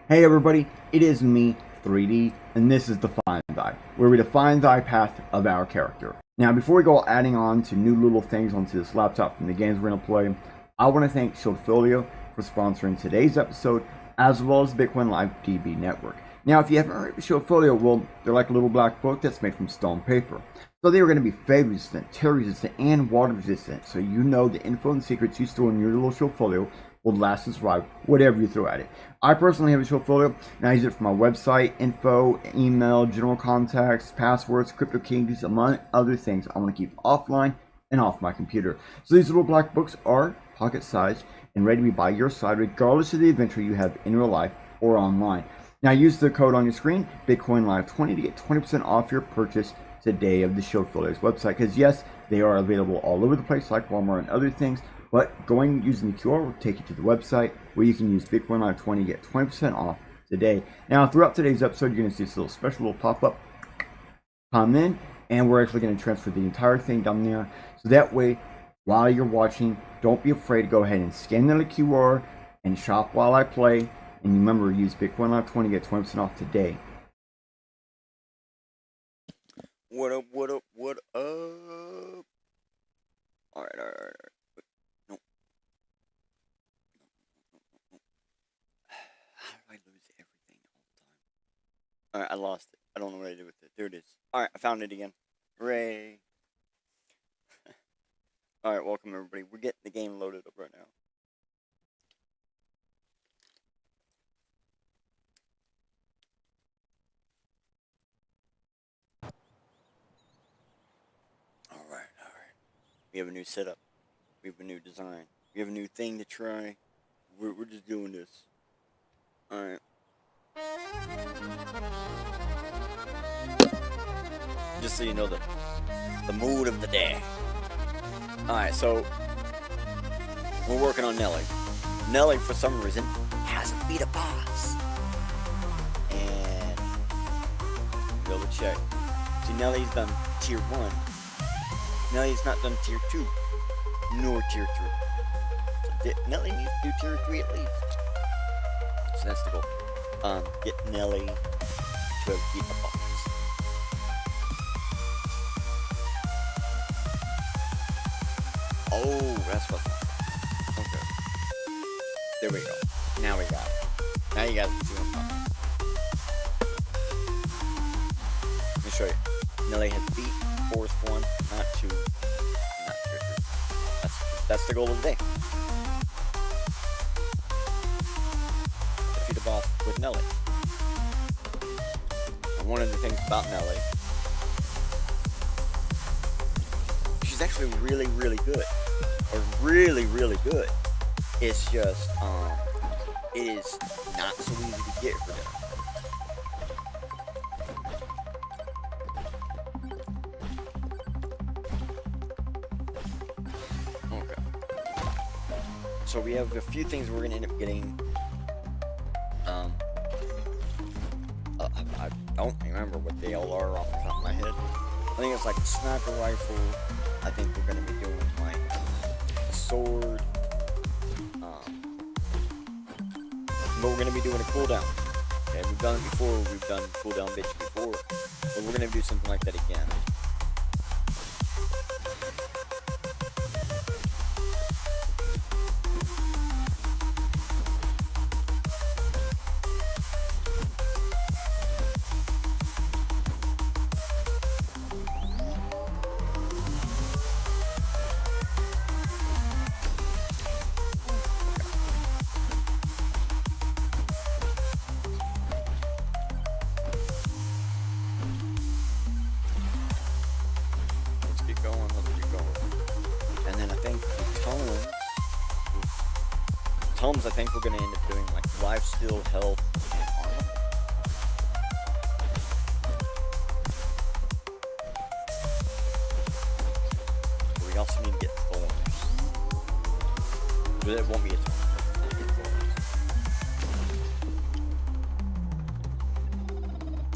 Hey everybody, it is me, 3D, and this is Definy Thy, where we define thy path of our character. Now before we go adding on to new little things onto this laptop from the games we're going to play, I want to thank soloPAW for sponsoring today's episode, as well as Bitcoin Live DB Network. Now if you haven't heard of soloPAW, well, they're like a little black book that's made from stone paper. So they are going to be fade resistant, tear resistant, and water resistant, so you know the info and secrets you store in your little soloPAW will last and survive whatever you throw at it. I personally have a soloPAW, and I use it for my website, info, email, general contacts, passwords, crypto keys, among other things I want to keep offline and off my computer. So these little black books are pocket-sized and ready to be by your side regardless of the adventure you have in real life or online. Now use the code on your screen, BitcoinLive20, to get 20% off your purchase today of the soloPAW's website, because yes, they are available all over the place like Walmart and other things, but going using the QR will take you to the website where you can use BitcoinLive20 to get 20% off today. Now throughout today's episode, you're going to see this little special little pop-up come in, and we're actually going to transfer the entire thing down there, so that way while you're watching, don't be afraid to go ahead and scan the QR and shop while I play, and remember, use BitcoinLive20 to get 20% off today. What up, what up, what up? Alright. Nope. How do I lose everything all the time? Alright, I lost it. I don't know what I did with it. There it is. Alright, I found it again. Hooray. Alright, welcome everybody. We're getting the game loaded up right now. Alright. We have a new setup. We have a new design. We have a new thing to try. We're just doing this. Alright. Just so you know the mood of the day. Alright, so we're working on Nelly. Nelly, for some reason, hasn't beat a boss. And double check. See, Nelly's done tier 1. Nelly's not done tier 2, nor tier 3. So Nelly needs to do tier 3 at least. So that's the goal. Get Nelly to beat the boss. Oh, that's what's up. Okay. There we go. Now we got it. Now you guys can see what I'm talking about. Let me show you. Nelly has beat Forest 1, not 2, not tier 3. That's the goal of the day. Defeat a boss with Nelly. And one of the things about Nelly, she's actually really, really good. Or really, really good. It's just, it is not so easy to get rid of. So we have a few things we're gonna end up getting. I don't remember what they all are off the top of my head. I think it's like a sniper rifle. I think we're gonna be doing like a sword. But we're gonna be doing a cooldown. Okay, we've done it before. We've done cooldown bits before, but we're gonna do something like that again. Tomes, I think we're going to end up doing like lifesteal, health, and armor. But we also need to get thorns. But it won't be a tome. It'll be thorns.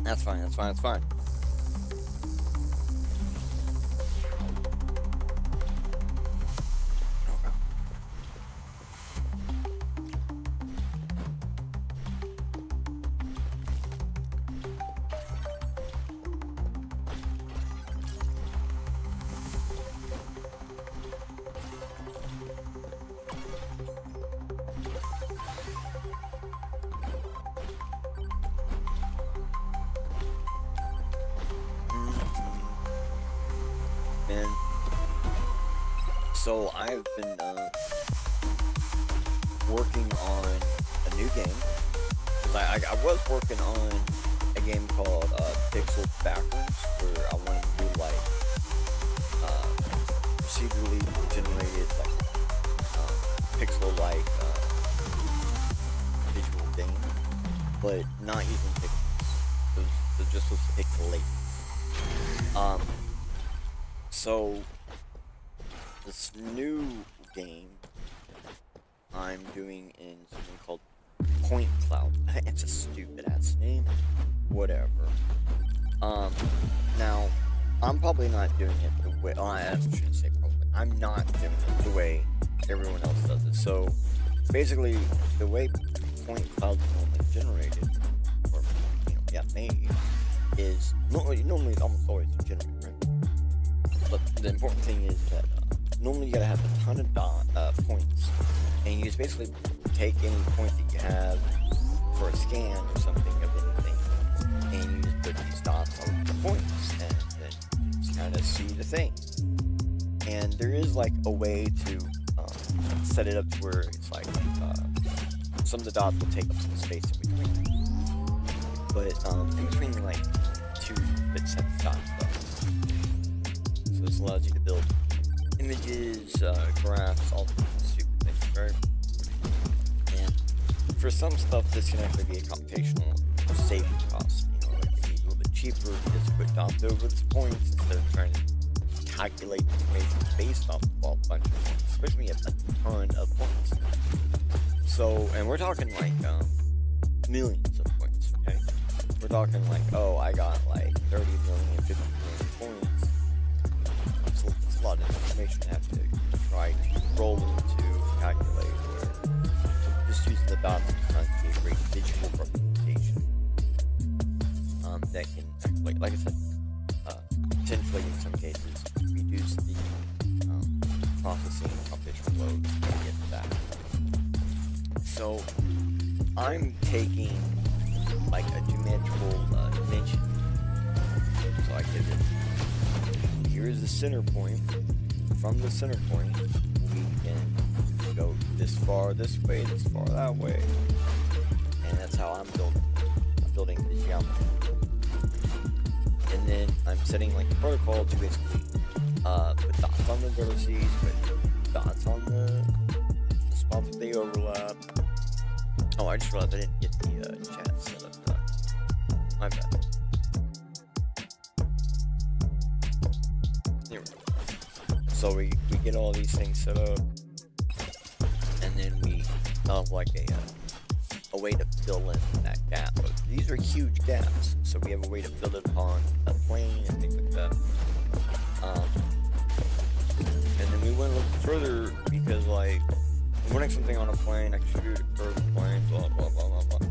That's fine. So I've been working on a new game. I was working on a game called Pixel Backwards, where I wanted to do like procedurally generated like pixel-like visual game, but not using pixels. It was just with pixelate. So this new game I'm doing in something called Point Cloud. It's a stupid ass name. Whatever. Now, I'm probably not doing it the way, I shouldn't say probably. I'm not doing it the way everyone else does it. So, basically, the way Point Cloud is normally generated, or, made, is, normally it's almost always generated, right? But the important thing is that, normally you gotta have a ton of points, and you just basically take any point that you have for a scan or something of anything, and you just put these dots on the points, and then just kind of see the thing. And there is like a way to set it up to where it's like some of the dots will take up some space in between, but in between like two bit set dots though. So this allows you to build images, graphs, all the stupid things, right? And for some stuff, this can actually be a computational saving cost. It can be a little bit cheaper to just put dots over these points instead of trying to calculate information based off of a bunch of points, especially a ton of points. So, and we're talking like millions of points, okay? We're talking like, oh, I got like 30 million, 50 million points. It's a lot of information to have to try to roll into a calculator. Just using the dots sometimes can be a great visual representation that can actually, like I said, potentially in some cases reduce the processing and computational load to get to that. So I'm taking like a geometrical dimension. So I give it, here's the center point. From the center point, we can go this far this way, this far that way. And that's how I'm building. I'm building the geometry. And then I'm setting like the protocol to basically put dots on the vertices, put dots on the spots that they overlap. Oh, I just realized I didn't get the chat set up. My bad. There we go. So we get all these things set up, and then we have like a way to fill in that gap. But these are huge gaps, so we have a way to fill it upon a plane and things like that. And then we went a little further because like running something on a plane, I can shoot a curved plane, blah blah blah blah blah.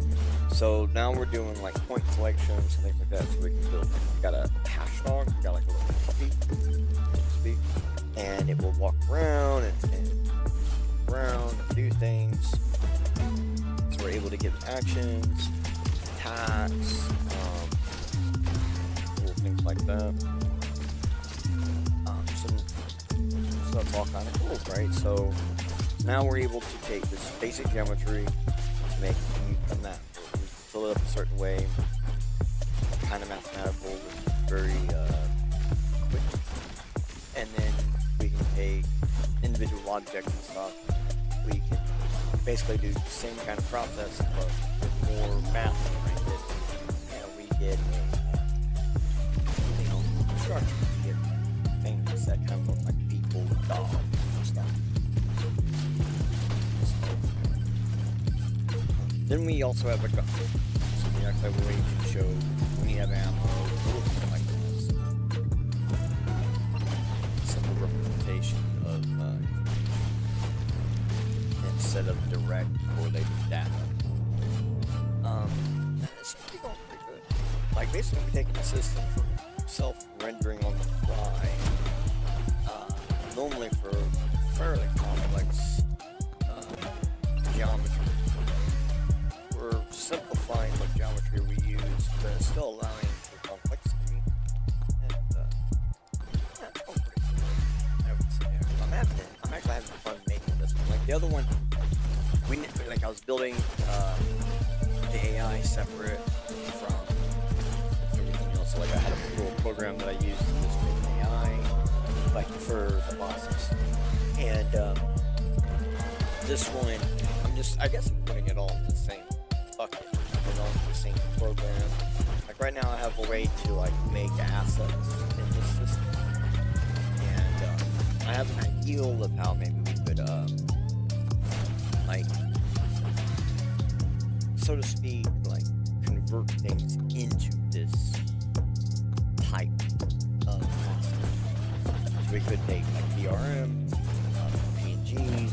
So now we're doing like point collections and things like that, so we can build. We got a hash dog, we got like a little puppy, so to speak, and it will walk around and around and do things. So we're able to give actions, attacks, little things like that. So that's all kind of cool, right? So now we're able to take this basic geometry to make a map. We fill it up a certain way, kind of mathematical, very quick. And then we can take individual objects and stuff. We can basically do the same kind of process, but with more math behind it. And we get a structure. We get things that kind of look like people, dogs, and stuff. Then we also have a gun. So we actually have a way to show when you have ammo, something like this. Simple representation of instead of direct correlated data. It's going pretty good. Like basically we're taking the system from self-rendering on the fly. Normally for fairly complex geometry. We're simplifying what geometry we use, but still allowing for complexity. And it's going pretty good, I would say. I'm building the AI separate from everything else. So, like, I had a little program that I used to just make an AI, like, for the bosses. And this one, I guess I'm putting it all in the same bucket, and on the same program. Like, right now I have a way to, like, make assets in this system. And I have an ideal of how maybe we could, like, so to speak, like, convert things into this type of concept. So we could make, like, DRM, PNGs,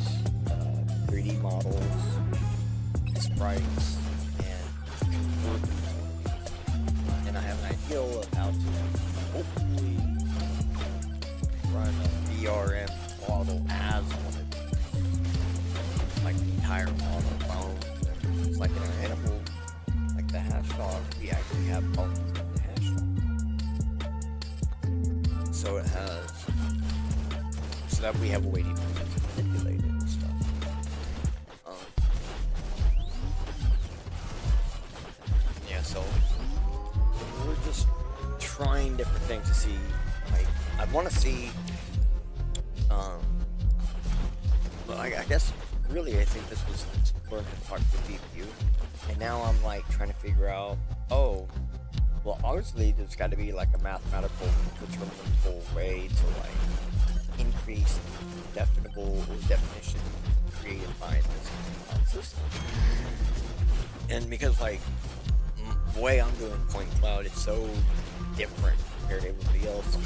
3D models, sprites, and convert them. And I have an ideal of how to hopefully run a DRM model as one of these. Like the entire model, bones, and it's like in an animal, like the hash dog, we actually have bones in the hash dog. So it has, so that we have a way to manipulate it and stuff. Yeah, so we're just trying different things to see, like, I want to see, well, I guess, really, I think this was learned to talk to the GPU, and now I'm, like, trying to figure out, oh, well, obviously, there's got to be, like, a mathematical, determinable way to, like, increase definable definition created by this system. And because, like, the way I'm doing point cloud is so different compared to everybody else,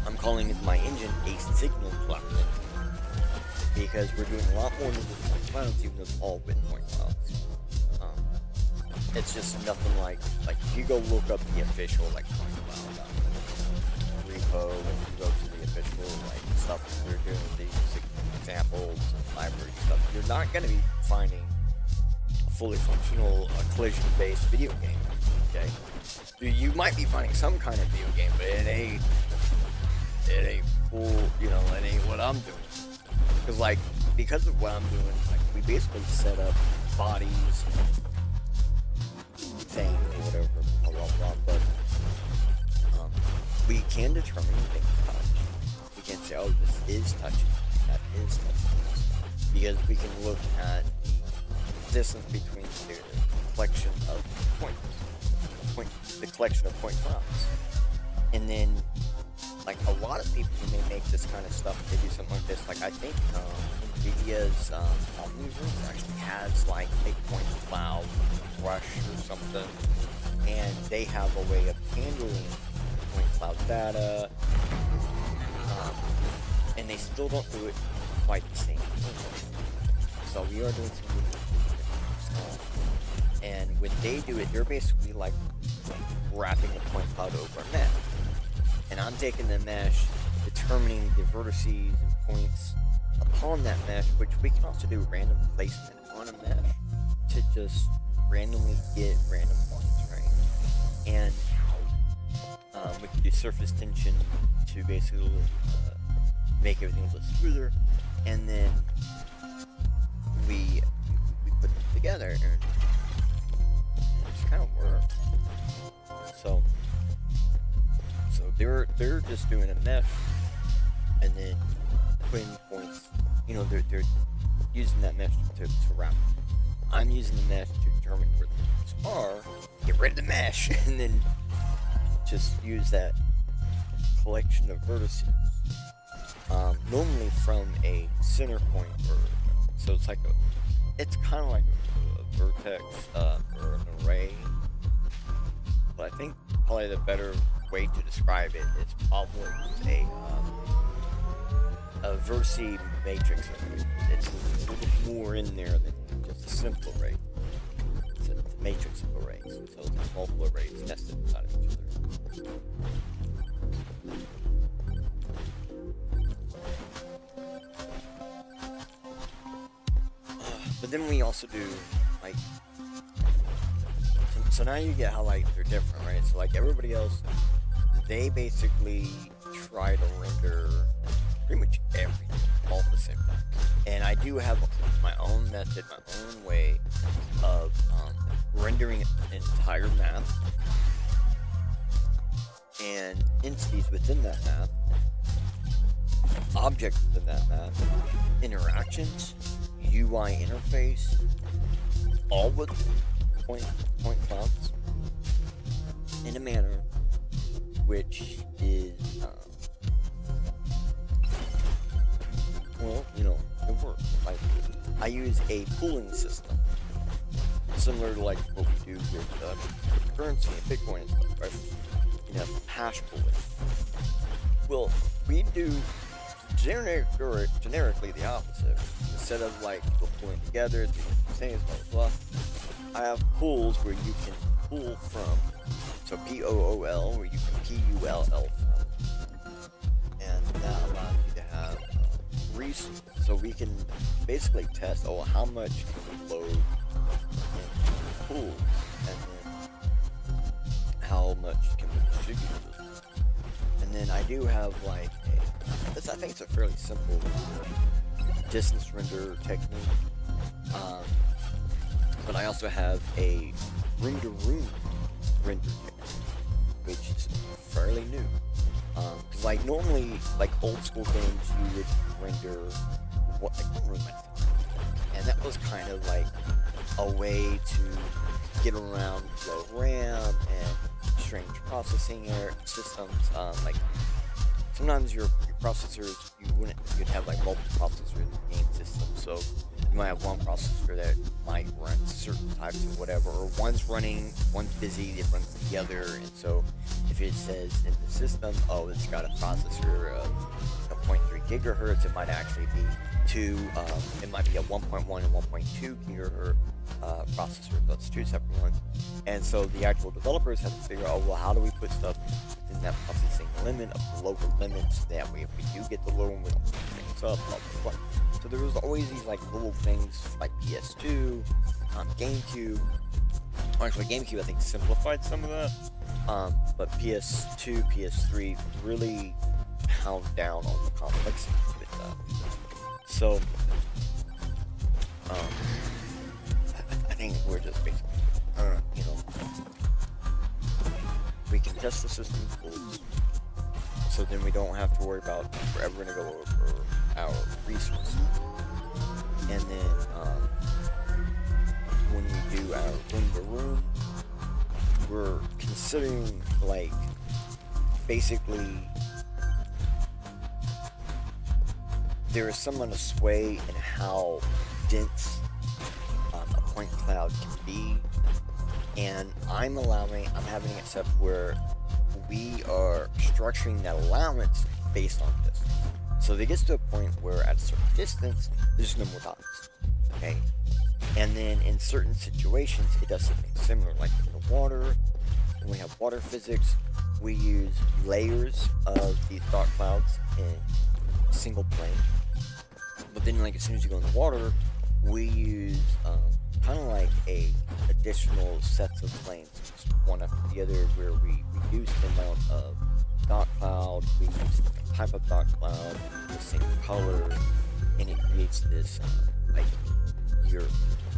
I'm calling it my engine a signal plugin, because we're doing a lot more than just point clouds, even though it's all with point clouds. It's just nothing like if you go look up the official, like, point cloud repo, and you go to the official, like, stuff that they're doing, these examples and library stuff, you're not going to be finding a fully functional collision-based video game. Okay, you might be finding some kind of video game, but it ain't full, you know, it ain't what I'm doing. Because, like, because of what I'm doing, like, we basically set up bodies, things, or whatever, blah, blah, blah, but we can determine things touch. We can say, oh, this is touching, that is touching, because we can look at the distance between the collection of points, the collection of point clouds. And then, like, a lot of people who may make this kind of stuff, they do something like this. Like, I think NVIDIA's Omniverse actually has, like, a point cloud brush or something, and they have a way of handling point cloud data, and they still don't do it quite the same. So we are doing some really cool stuff. And when they do it, they're basically like wrapping a point cloud over a mesh. And I'm taking the mesh, determining the vertices and points upon that mesh, which we can also do random placement on a mesh to just randomly get random points, right? And we can do surface tension to basically make everything a little smoother, and then we put them together, and it just kind of works. So they're just doing a mesh, and then putting points. You know, they're using that mesh to wrap. I'm using the mesh to determine where the points are, get rid of the mesh, and then just use that collection of vertices. Normally from a center point, so it's like it's kind of like a vertex or an array. But I think probably the better way to describe it is probably a vertice matrix array. It's a little more in there than just a simple array. It's a matrix of arrays, so it's multiple arrays nested inside of each other. But then we also do, like, so now you get how, like, they're different, right? So, like, everybody else, they basically try to render pretty much everything all at the same time. And I do have my own method, my own way of rendering an entire map and entities within that map, objects within that map, interactions, UI interface, all with point clouds in a manner which is well, you know, it works. Like, I use a pooling system similar to like what we do with currency and Bitcoin and stuff, right? You have hash pooling. Well, we do generically the opposite. Instead of like people pulling together, doing things, blah blah blah. I have pools where you can pull from. So POOL, where you can PULL from, and that allows you to have resources. So we can basically test, how much can we load in pool, and then how much can we distribute. And then I do have like I think it's a fairly simple distance render technique. But I also have a render room render technique, which is fairly new. Because like normally, like old school games, you would render what like room at a time, and that was kind of like a way to get around low RAM and strange processing systems. Like sometimes your processors, you'd have like multiple processors in the game system, so you might have one processor that might run certain types of whatever, or one's busy, it runs the other, and so if it says in the system, it's got a processor of 0.3 gigahertz, it might actually be it might be a 1.1 and 1.2 gigahertz processor, so it's two separate ones. And so the actual developers have to figure out, how do we put stuff in that processing limit of the lower limits, that way if we do get the lower one, we don't fuck things up, blah blah blah. So there was always these like little things like PS2, GameCube. Actually, GameCube I think simplified some of that, but PS2, PS3 really pound down on the complexity with that. So I think we're just basically, we can test the system tools, so then we don't have to worry about forever gonna go over our resources. And then when we do our room, we're considering like basically there is some amount of sway in how dense a point cloud can be, and I'm having it set where we are structuring that allowance based on distance. So it gets to a point where at a certain distance, there's no more dots, okay? And then in certain situations, it does something similar, like in the water. When we have water physics, we use layers of these dot clouds in a single plane. But then, like as soon as you go in the water, we use kind of like a additional sets of planes, one after the other, where we reduce the amount of dot cloud, we use different type of dot cloud, the same color, and it creates this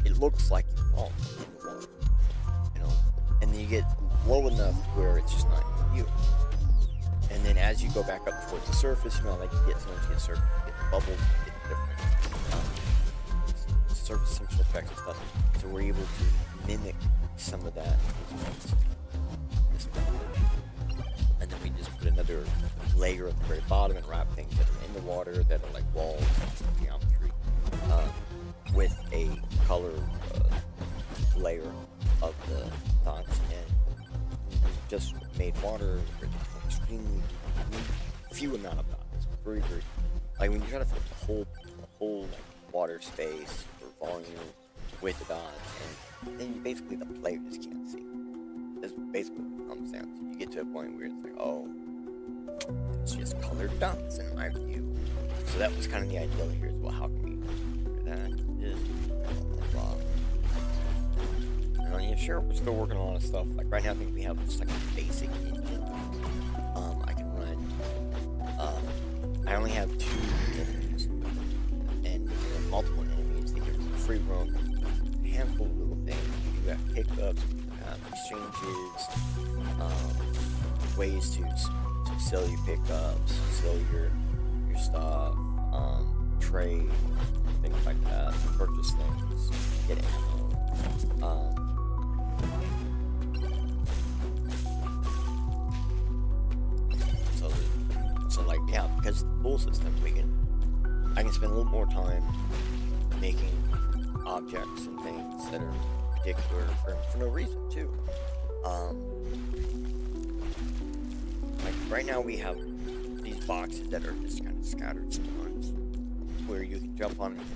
it looks like you're falling in the water, and then you get low enough where it's just not you. And then as you go back up towards the surface, like you get surface, you get bubbles, you get different surface central effects and stuff. So we're able to mimic some of that. And then we just put another layer at the very bottom and wrap things that are in the water that are like walls, geometry, with a color layer of the dots, and just made water with extremely few amount of dots. Very, very, like when you try to fit the whole like water space or volume with the dots, and then basically the player just can't see. That's basically what it comes down to. You get to a point where it's like, it's just colored dots in my view. So that was kind of the ideal here as well. How can we do that? Yeah, sure, we're still working on a lot of stuff. Like right now, I think we have just like a basic engine. I can run. I only have 2 enemies, and if there are multiple enemies, they give free roam, a handful of little things. You got pickups, exchanges, ways to sell your pickups, sell your stuff, trade, things like that, purchase things, get ammo. So like, yeah, because the pool system, I can spend a little more time making objects and things that are particular for no reason too. Like right now we have these boxes that are just kind of scattered sometimes, where you can jump on them,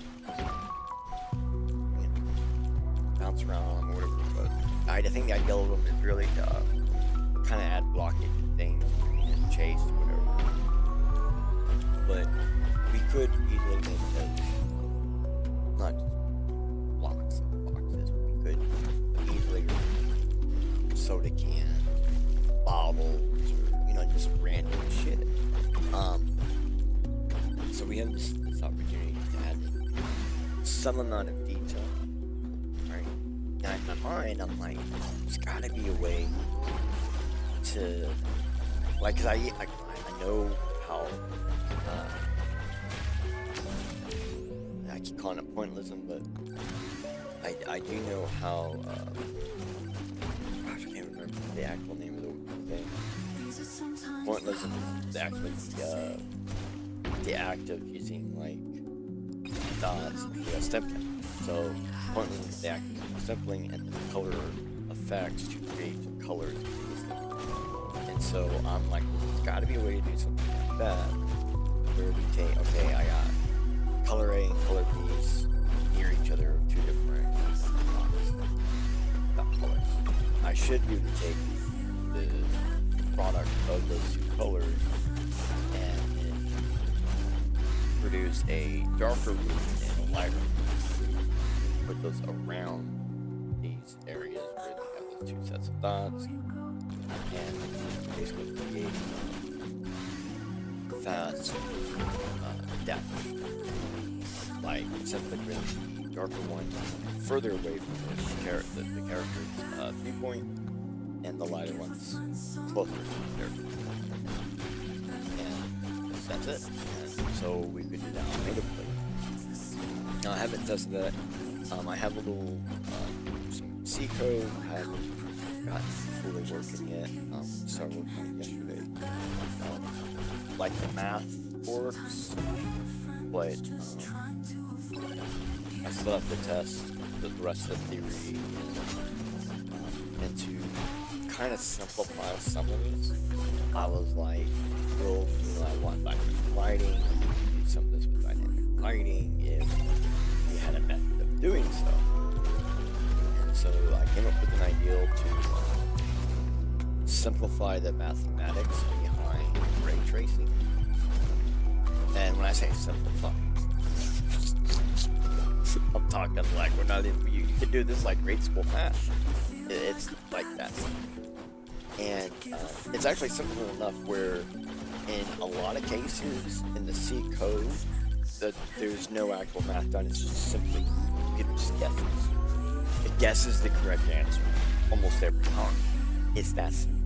bounce around on them or whatever. But I think the idea of them is really to kind of add blockage and things, and chase or whatever. But we could easily make those not just blocks of boxes. We could easily soda can, bottles, or just random shit. So we have this opportunity to add some amount of detail. Right? Now in my mind, I'm like, there's gotta be a way to, like, cause I know how. I keep calling it pointillism, but I do know how. Gosh, I can't remember the actual name of the thing. Pointillism is actually the act of using like dots to stempling. So pointillism is the act of stempling and the color effects to create colors. And so I'm like, there's got to be a way to do something like that, where we take, okay, I got color A and color B near each other of 2 different colors. I should be able to take the product of those 2 colors and produce a darker room and a lighter room. Put those around these areas where they have those 2 sets of dots, and basically create fast depth. Like simply bring the darker one further away from the character's viewpoint, and the lighter one's closer to the character. And that's it. And so we could do that natively. Now I haven't tested that. I have a little some C code. I haven't gotten fully working yet. Started working on it yesterday. Like the math works, but I still have to test the rest of the theory and to kind of simplify some of these. I was like, well, I want dynamic lighting. Do some of this with dynamic lighting if we had a method of doing so. And so I came up with an ideal to simplify the mathematics behind ray tracing. And when I say simplify, I'm talking like we're not even, you can do this like grade school math. It's like that. And it's actually simple enough where in a lot of cases in the C code that there's no actual math done. It's just simply just guesses. It guesses the correct answer almost every time. It's that simple.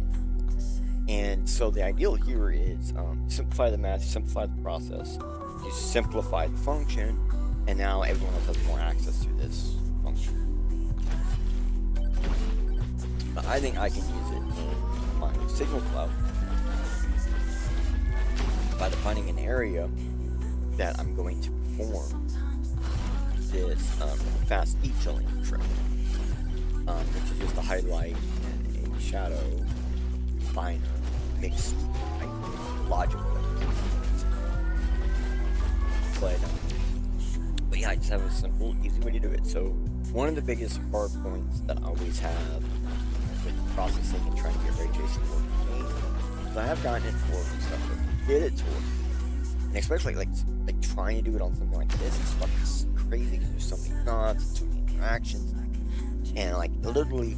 And so the ideal here is simplify the math, simplify the process, you simplify the function, and now everyone else has more access to this function. But I think I can use it in my signal cloud by defining an area that I'm going to perform this fast detailing trick, which is just a highlight and a shadow finer mixed logically. But yeah, I just have a simple, easy way to do it. So one of the biggest hard points that I always have with processing and trying to get ray tracing working, because I have gotten it to work and stuff, but get it to work, and especially like trying to do it on something like this, it's fucking crazy because there's so many knots, so many interactions, and like literally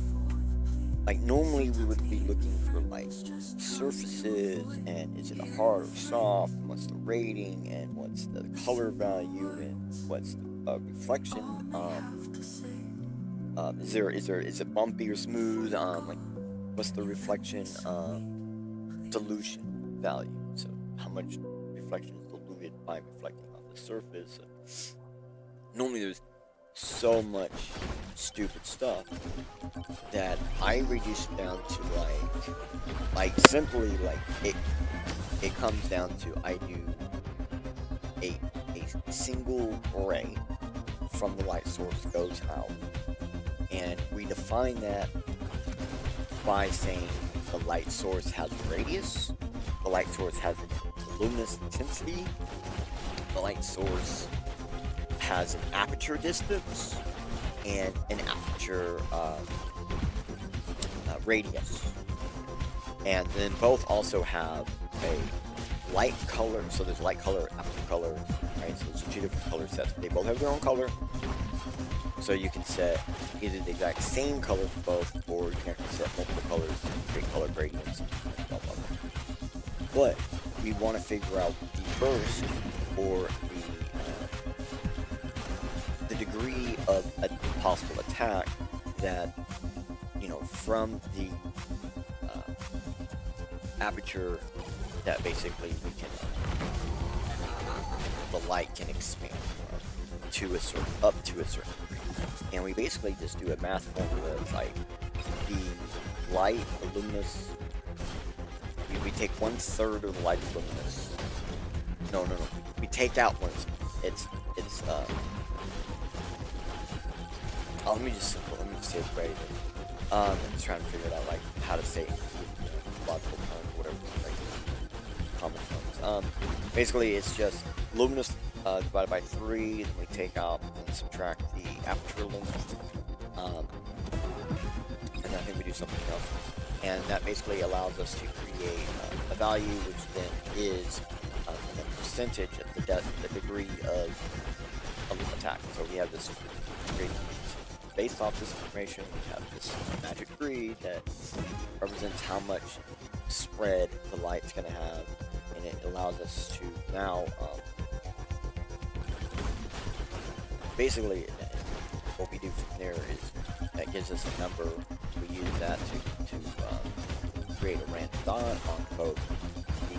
like normally we would be looking for like surfaces, and is it a hard or soft, and what's the rating, and what's the color value, and what's the reflection, is it bumpy or smooth, like what's the reflection dilution value, so how much reflection is diluted by reflecting off the surface. Normally there's so much stupid stuff that I reduce it down to like simply like it comes down to I do a single ray from the light source goes out, and we define that by saying the light source has a radius, the light source has a luminous intensity, the light source has an aperture distance, and an aperture radius. And then both also have a light color, so there's light color, aperture color, right? So there's two different color sets. They both have their own color. So you can set either the exact same color for both, or you can actually set multiple colors, create color gradients, blah, blah, blah. But we want to figure out the burst, or the degree of a possible attack that, you know, from the aperture that basically we can, the light can expand to a certain, up to a certain degree. And we basically just do a math formula of like the light, the luminous, we take 1/3 of the light luminous. No. We take out one. It's let me just say it right. I'm just trying to figure it out, like how to say it in logical terms, whatever, like common terms. Basically, it's just luminous divided by 3, then we take out and subtract the aperture luminous, and I think we do something else, and that basically allows us to create a value which then is the percentage of the degree of attack. So we have this degree. Based off this information, we have this magic degree that represents how much spread the light's going to have, and it allows us to now basically what we do from there is that gives us a number. We use that to create a random dot on both the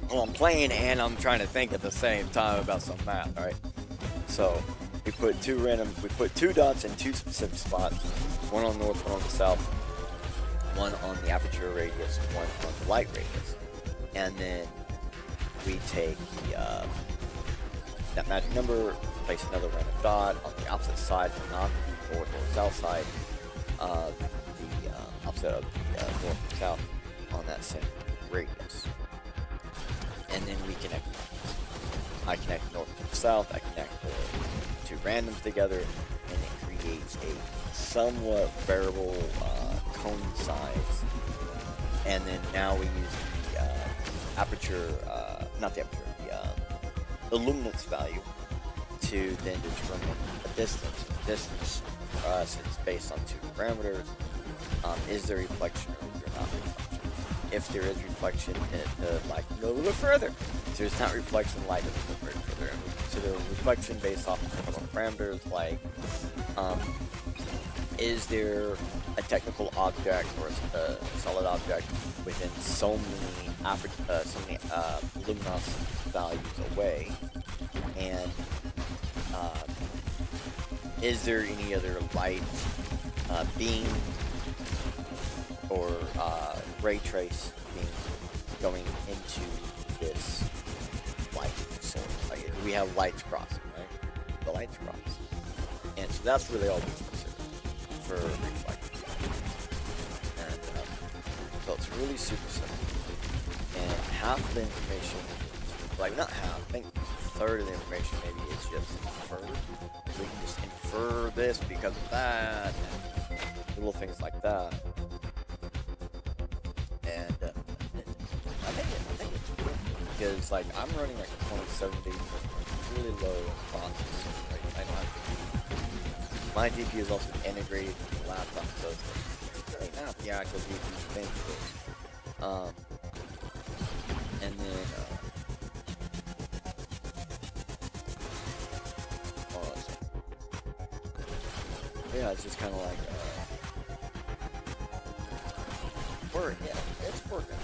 well, I'm playing and I'm trying to think at the same time about some math, alright? So we put two dots in two specific spots, one on the north, one on the south, one on the aperture radius, one on the light radius. And then we take that magic number, place another random dot on the opposite side, not the north or south side, the opposite of the north and south on that same radius. And then we connect. I connect north to the south, I connect the two randoms together, and it creates a somewhat variable cone size. And then now we use the aperture, not the aperture, the luminance value to then determine the distance. The distance for us is based on two parameters. Is there reflection or is there not reflection? If there is reflection, the light can go a little further. If there's not reflection, the light doesn't go very further. And we consider reflection based off of technical parameters like, is there a technical object or a solid object within so many luminous values away, and is there any other light beam or ray trace being going into this light source? Like, we have lights crossing, right? The lights cross, and so that's really all we consider for reflection. And so it's really super simple. And half of the information, like not half, I think a third of the information maybe is just inferred. We can just infer this because of that, and little things like that. And I think it's good because like I'm running like 2070, really low processing rate. I don't have to My GPU is also integrated with the laptop, so it's like not the actual GPU thing. And then yeah, it's just kind of like it's working.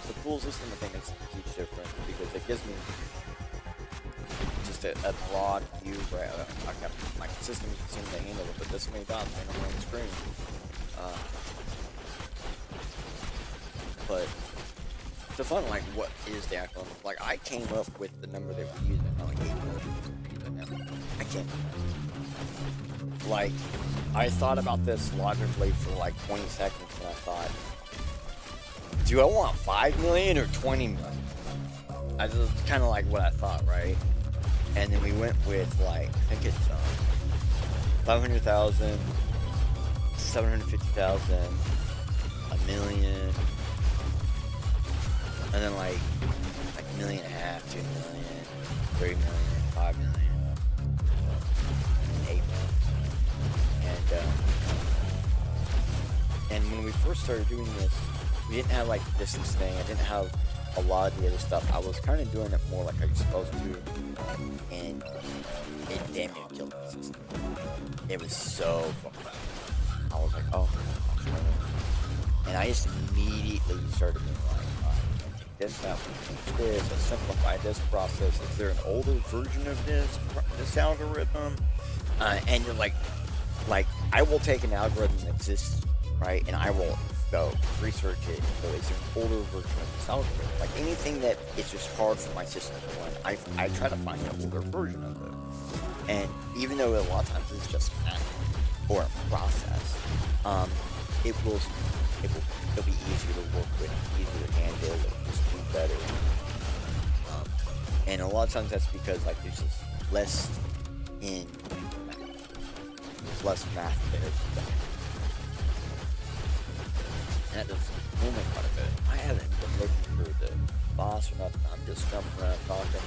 The pool system, I think, makes a huge difference because it gives me just a broad view, right? I got my system seems to handle it, but this many dots on the screen. But the fun, like, what is the actual number? Like, I came up with the number that we use, like 8 million. I can't. Like, I thought about this logically for like 20 seconds, and I thought, do I want 5 million or 20 million? That's kind of like what I thought, right? And then we went with like, I think it's 500,000, 750,000, a million, and then like $1.5 million, 2 million, 3 million, 5 million, 8 million. And when we first started doing this, we didn't have like the distance thing. I didn't have a lot of the other stuff. I was kind of doing it more like I was supposed to, and it damn near killed the system. It was so fun. I was like, oh, and I just immediately started being like, I take this out, this, I simplify this process. Is there an older version of this algorithm? And you're like, I will take an algorithm that exists, right, and I will go research it. So it's an older version of this algorithm. Like anything that is just hard for my system to run, I try to find an older version of it. And even though a lot of times it's just math or a process, it'll be easier to work with, easier to handle, it'll just be better. And a lot of times that's because like there's just less math there. And that does movement quite a bit. I haven't been looking for the boss or nothing. I'm just jumping around talking.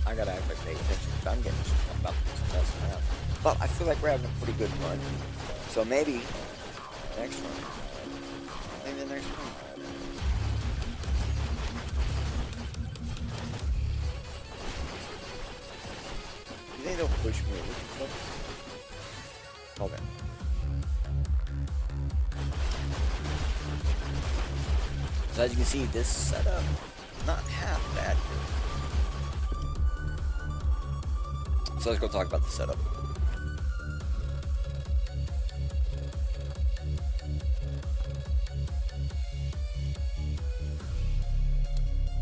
I gotta actually pay attention because I'm getting about this mess around. But I feel like we're having a pretty good run. So maybe next one. Maybe the next one. You think they'll push me? Okay. So as you can see, this setup not half bad. So let's go talk about the setup.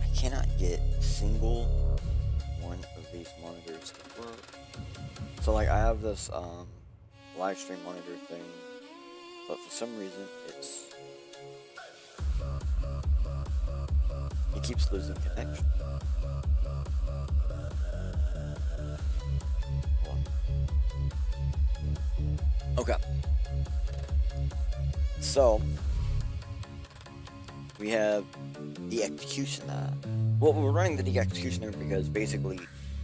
I cannot get a single one of these monitors to work. So like I have this live stream monitor thing, but for some reason it keeps losing connection. Okay. So we have the executioner. Well, we're running the executioner because basically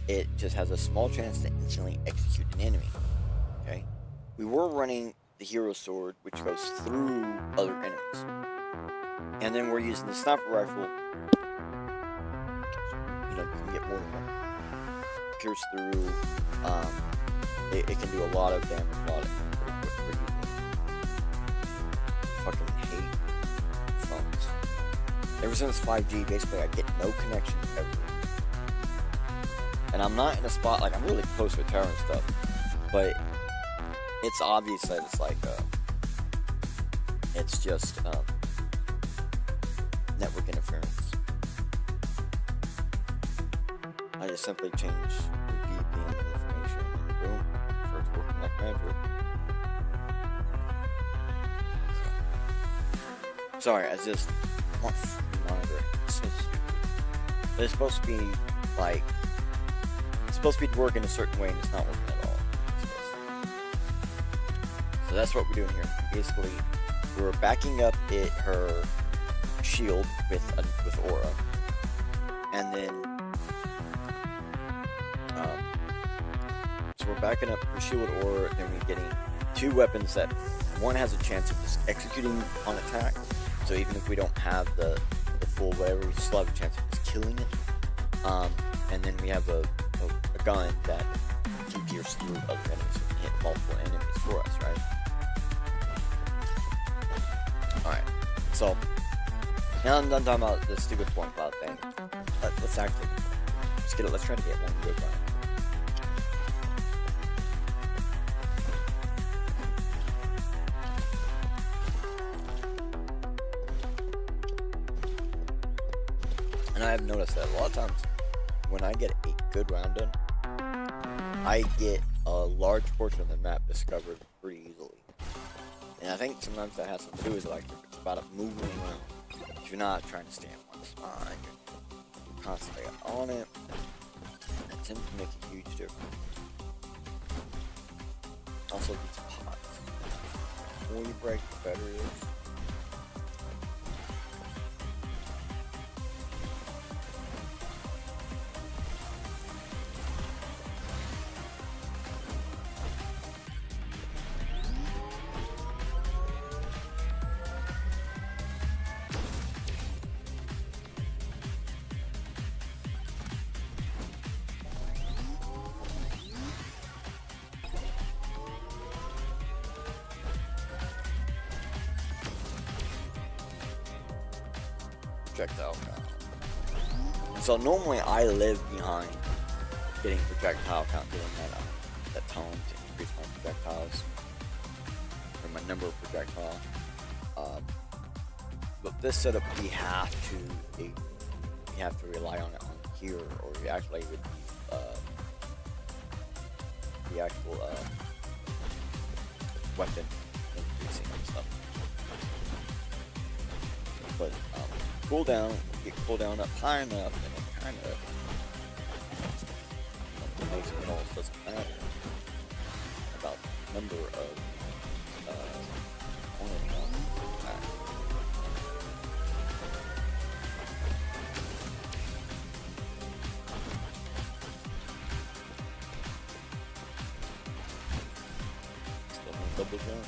it just has a small chance to instantly execute an enemy. Okay. We were running the hero sword, which goes through other enemies. And then we're using the sniper rifle. You know, you can get more than one. Pierce through. It can do a lot of damage, a lot of pretty fucking hate phones. Ever since 5G, basically I get no connection ever. And I'm not in a spot, like I'm really close to a tower and stuff, but it's obvious that it's like, it's just network interference. I just simply change the VPN information and boom, starts working like magic. Sorry, I just want to monitor it. It's so stupid. But it's supposed to be like, it's supposed to be working a certain way and it's not working at all. So that's what we're doing here. Basically, we're backing up her shield with aura, and then so we're backing up her shield with aura, then we're getting two weapons that one has a chance of just executing on attack. So even if we don't have the full whatever, we still have a chance of just killing it. And then we have a gun that can pierce through other enemies and hit multiple enemies for us, right? Alright, so now I'm done talking about this stupid point cloud thing. Let's actually let's try to get one good run. And I have noticed that a lot of times when I get a good round done, I get a large portion of the map discovered pretty easily. And I think sometimes that has something to do with, like, if it's about moving around. If you're not trying to stay in one spot, you're constantly on it. It tends to make a huge difference. Also, these pots. The more you break, the better it is. Projectile count. So normally I live behind getting projectile count, doing that tone to increase my projectiles or my number of projectile. But this setup we have to rely on it on here, or we actually would the actual weapon increasing and stuff. But cooldown, get cooldown up high enough, and it kind of makes it almost doesn't matter about the number of opponents on attack. Still on double jump.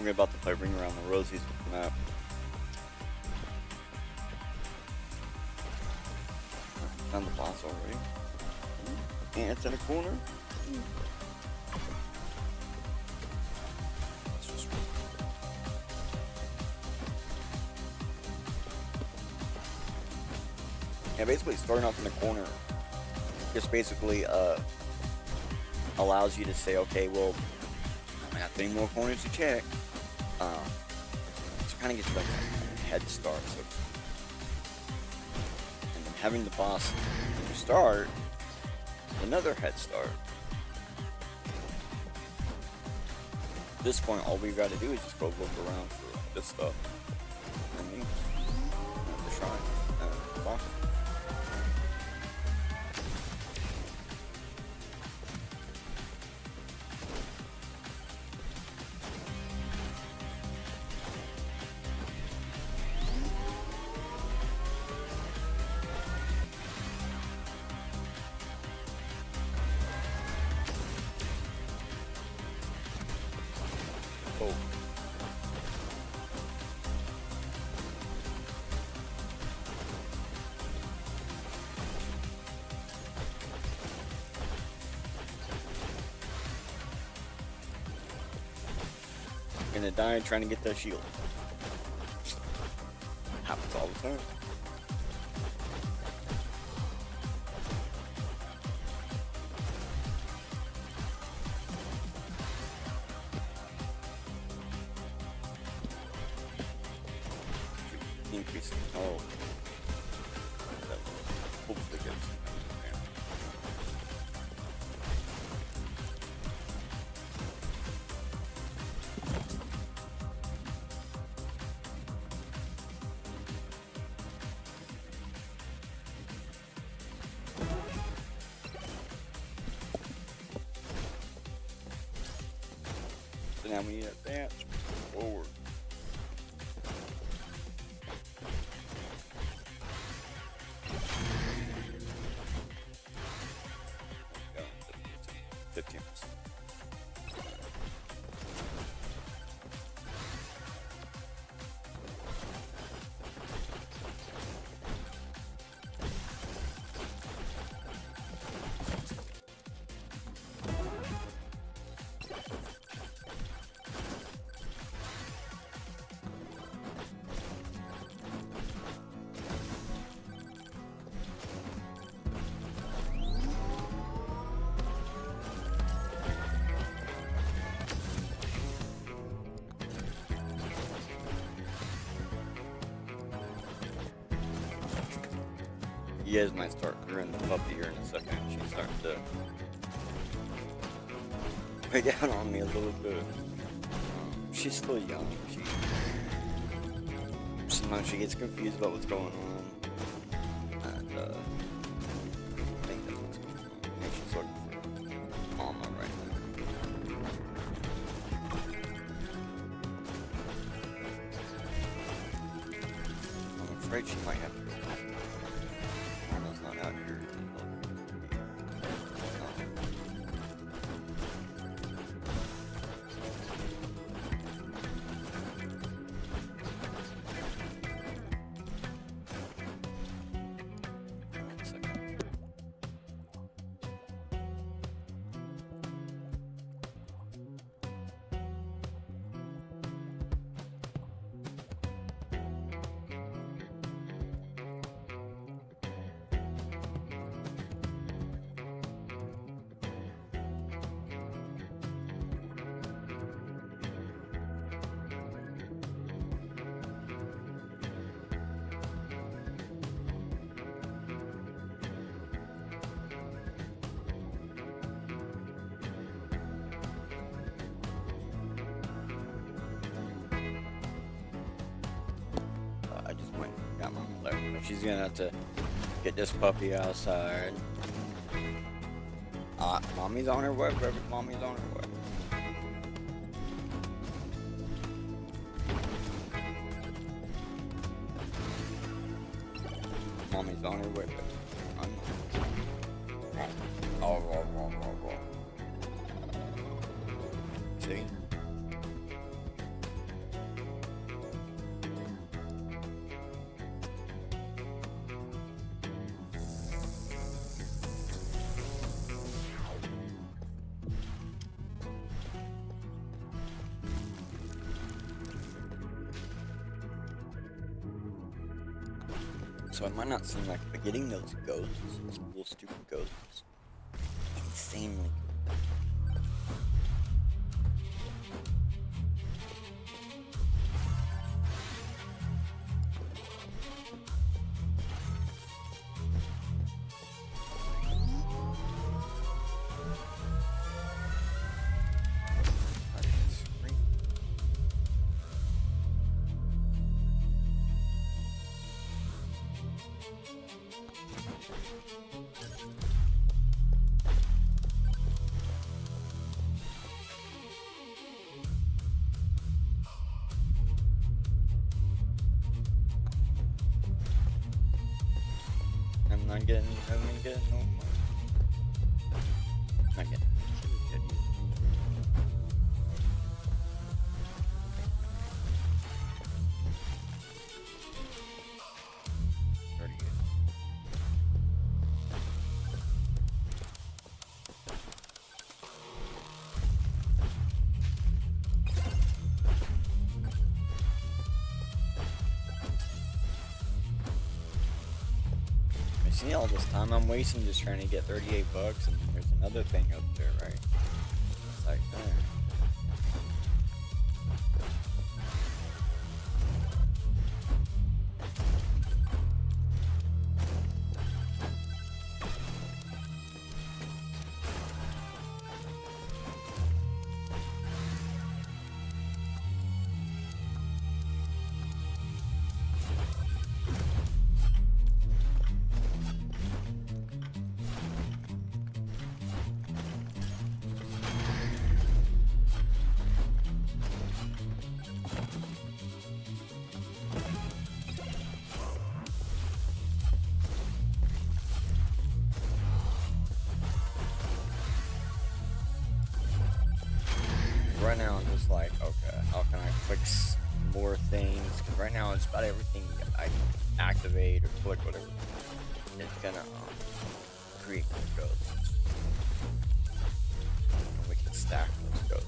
We're about to play Ring Around the Rosies with the map. Found the boss already. Ants in a corner. Yeah, basically starting off in the corner just basically allows you to say, okay, well, I don't have 3 more corners to check. So kind of gets like a head start. So, and then having the boss to start, another head start. At this point, all we got to do is just go look around for this stuff. And me, the shrine, the boss. Oh. Gonna die trying to get that shield. Happens all the time. Increasing. Oh. That will hopefully get some there. So now we advance forward. Go 15%. You guys might start hearing the puppy here in a second. She's starting to weigh down on me a little bit. She's still young. Sometimes she gets confused about what's going on. And I think that's what's going on. I think she's looking for mama right now. I'm afraid she might have to go back. Mama's not out here. I just went and got Mama there. She's gonna have to get this puppy outside. Mommy's on her way, baby. Mommy's on her way. Mommy's on her way, baby. Oh. See? So it might not seem like, but getting those ghosts, those little stupid ghosts, insanely cool. I'm not getting no more. Not getting good. Pretty good. See all this time I'm wasting just trying to get 38 bucks, and there's another thing up there, right? It's like, right now I'm just like, okay, how can I click more things? Because right now it's about everything I activate or click whatever. It's gonna create more ghosts. And we can stack those ghosts.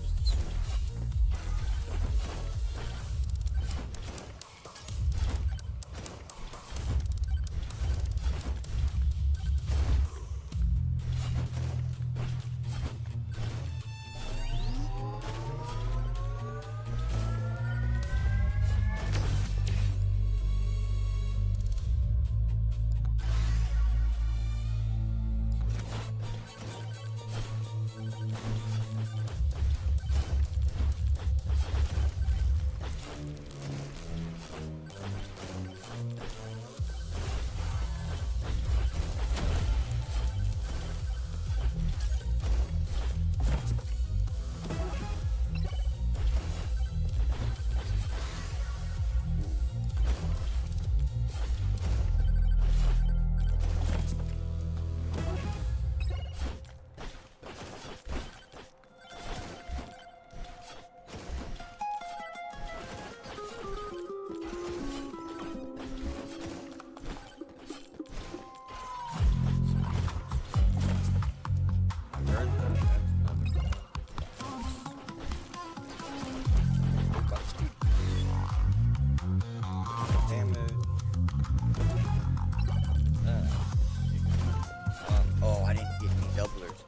Oh, I didn't get any doublers.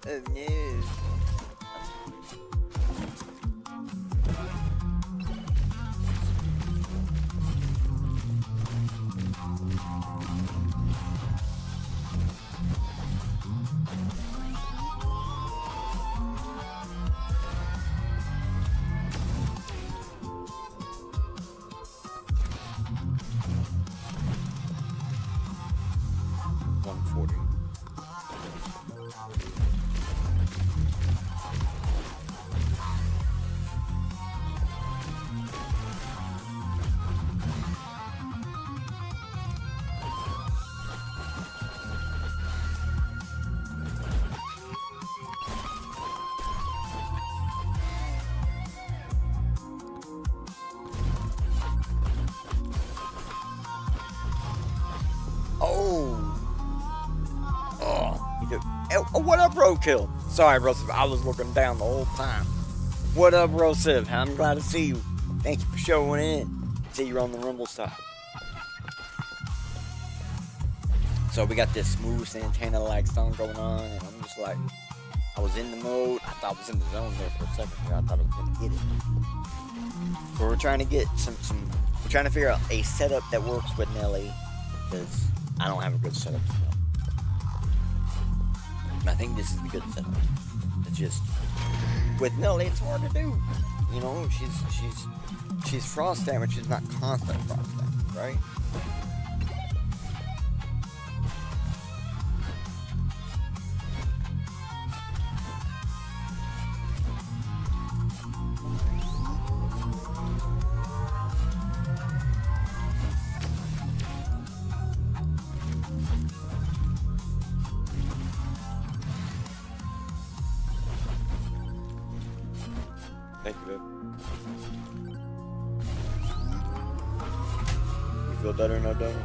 Oh no. Oh, what up, Roadkill? Sorry, bro. I was looking down the whole time. What up, Rosiv? I'm glad to see you. Thank you for showing in. See you on the Rumble style. So we got this smooth Santana-like song going on, and I'm just like, I was in the mode. I thought I was in the zone there for a second. I thought I was gonna get it. But we're trying to get we're trying to figure out a setup that works with Nelly, because I don't have a good setup. And I think this is the good setup. It's just with Nelly, it's hard to do. You know, she's frost damage. She's not constant frost damage, right? Thank you, babe. You feel better now, Daniel?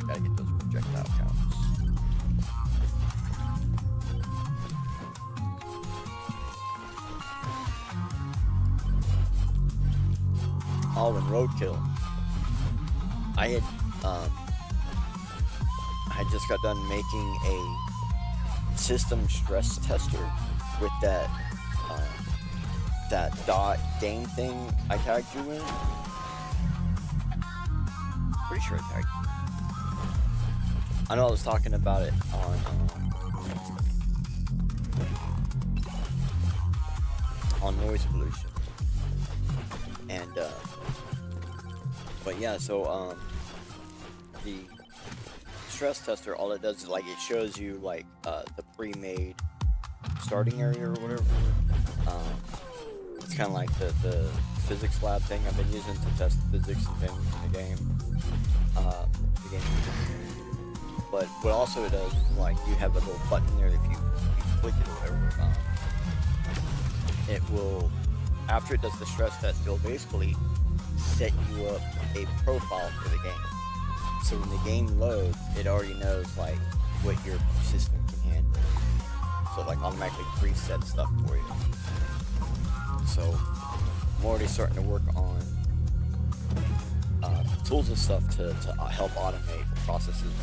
Gotta get those projectile counts. Oh, and roadkill. I just got done making a system stress tester with that dot game thing I tagged you in. Pretty sure I tagged you. I know I was talking about it on noise pollution, and but yeah, so the stress tester, all it does is like it shows you like the pre-made starting area or whatever. It's kind of like the physics lab thing I've been using to test the physics and things in the game. But what also it does is like you have a little button there, if you click it or whatever, it will, after it does the stress test, it will basically set you up a profile for the game. So when the game loads, it already knows like what your system can handle. So like automatically preset stuff for you. So I'm already starting to work on tools and stuff to help automate processes.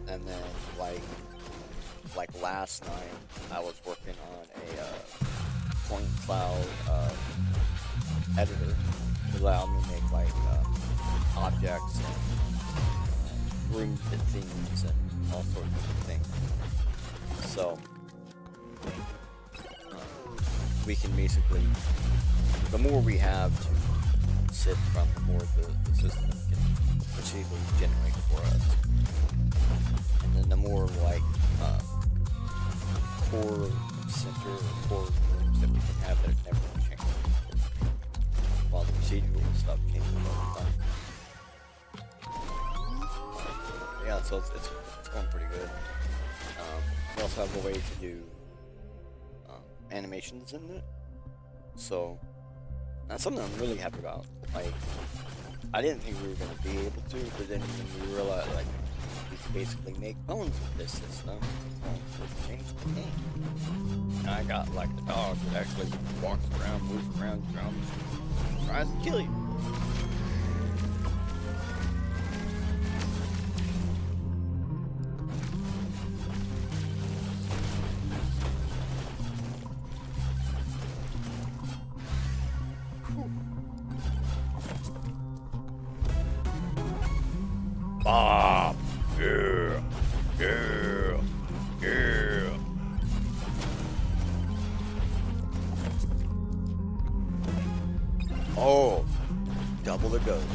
And then like last night, I was working on a point cloud editor to allow me to make like objects and room themes and all sorts of things. So we can basically, the more we have to sit from, the more the system can achievely generate for us. And then the more like core center or core rooms that we can have that never change, while the procedural stuff changes all the time. Yeah, so it's going pretty good. We also have a way to do animations in it, so that's something I'm really happy about. Like, I didn't think we were going to be able to, but then when we realized like we could basically make bones with this system, to change the game. And I got like the dog that actually walks around, moves around, jumps, tries to kill you. Bob, yeah, yeah, yeah. Oh, double the ghost.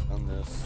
On this.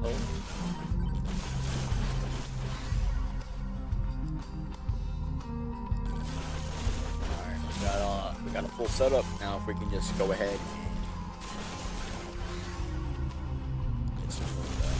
Alright, we got a full setup. Now if we can just go ahead and get some of that.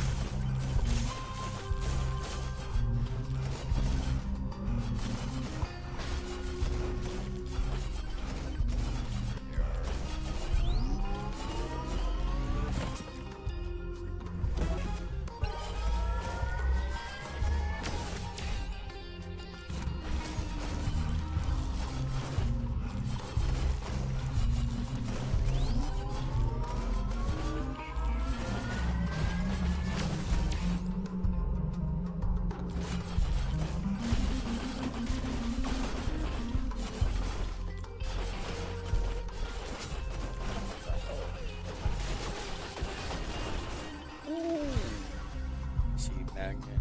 Magnet.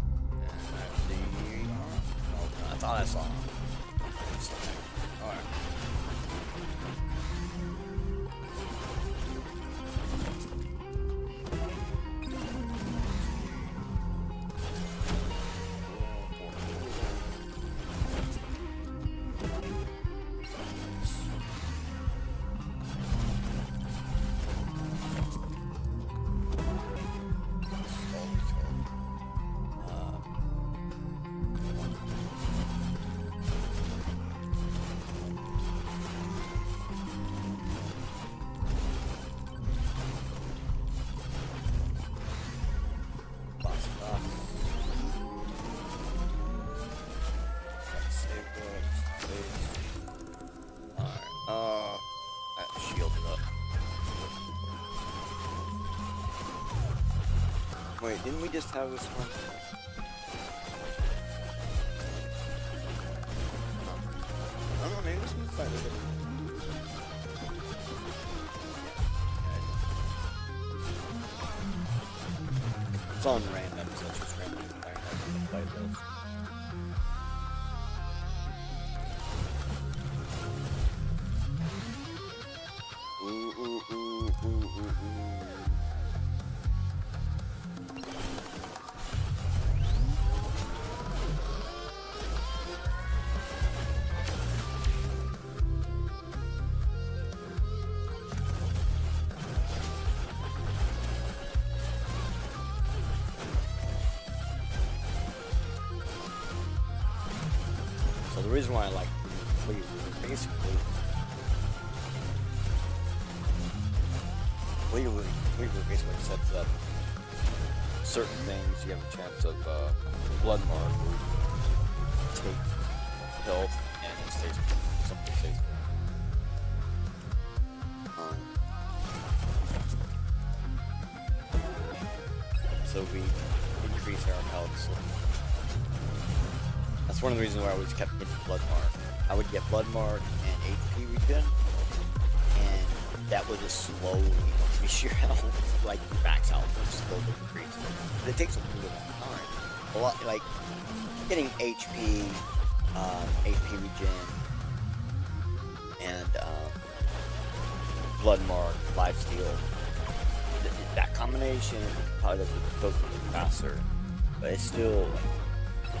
I thought I saw him. Alright. Wait, didn't we just have this one? I don't know, maybe this one's slightly different. It's on random, so it's just random. I play this. So the reason why I like basically basically sets up certain things. You have a chance of blood mark, where you take health and it stays something stays. So we increase our health. So that's one of the reasons why I always kept getting blood mark. I would get blood mark and HP regen, and that would just slowly increase your health, like your max health would slowly increase. But it takes a little bit of time. A lot, like getting HP, HP regen, and blood mark, lifesteal. That combination probably goes a little faster, but it's still like,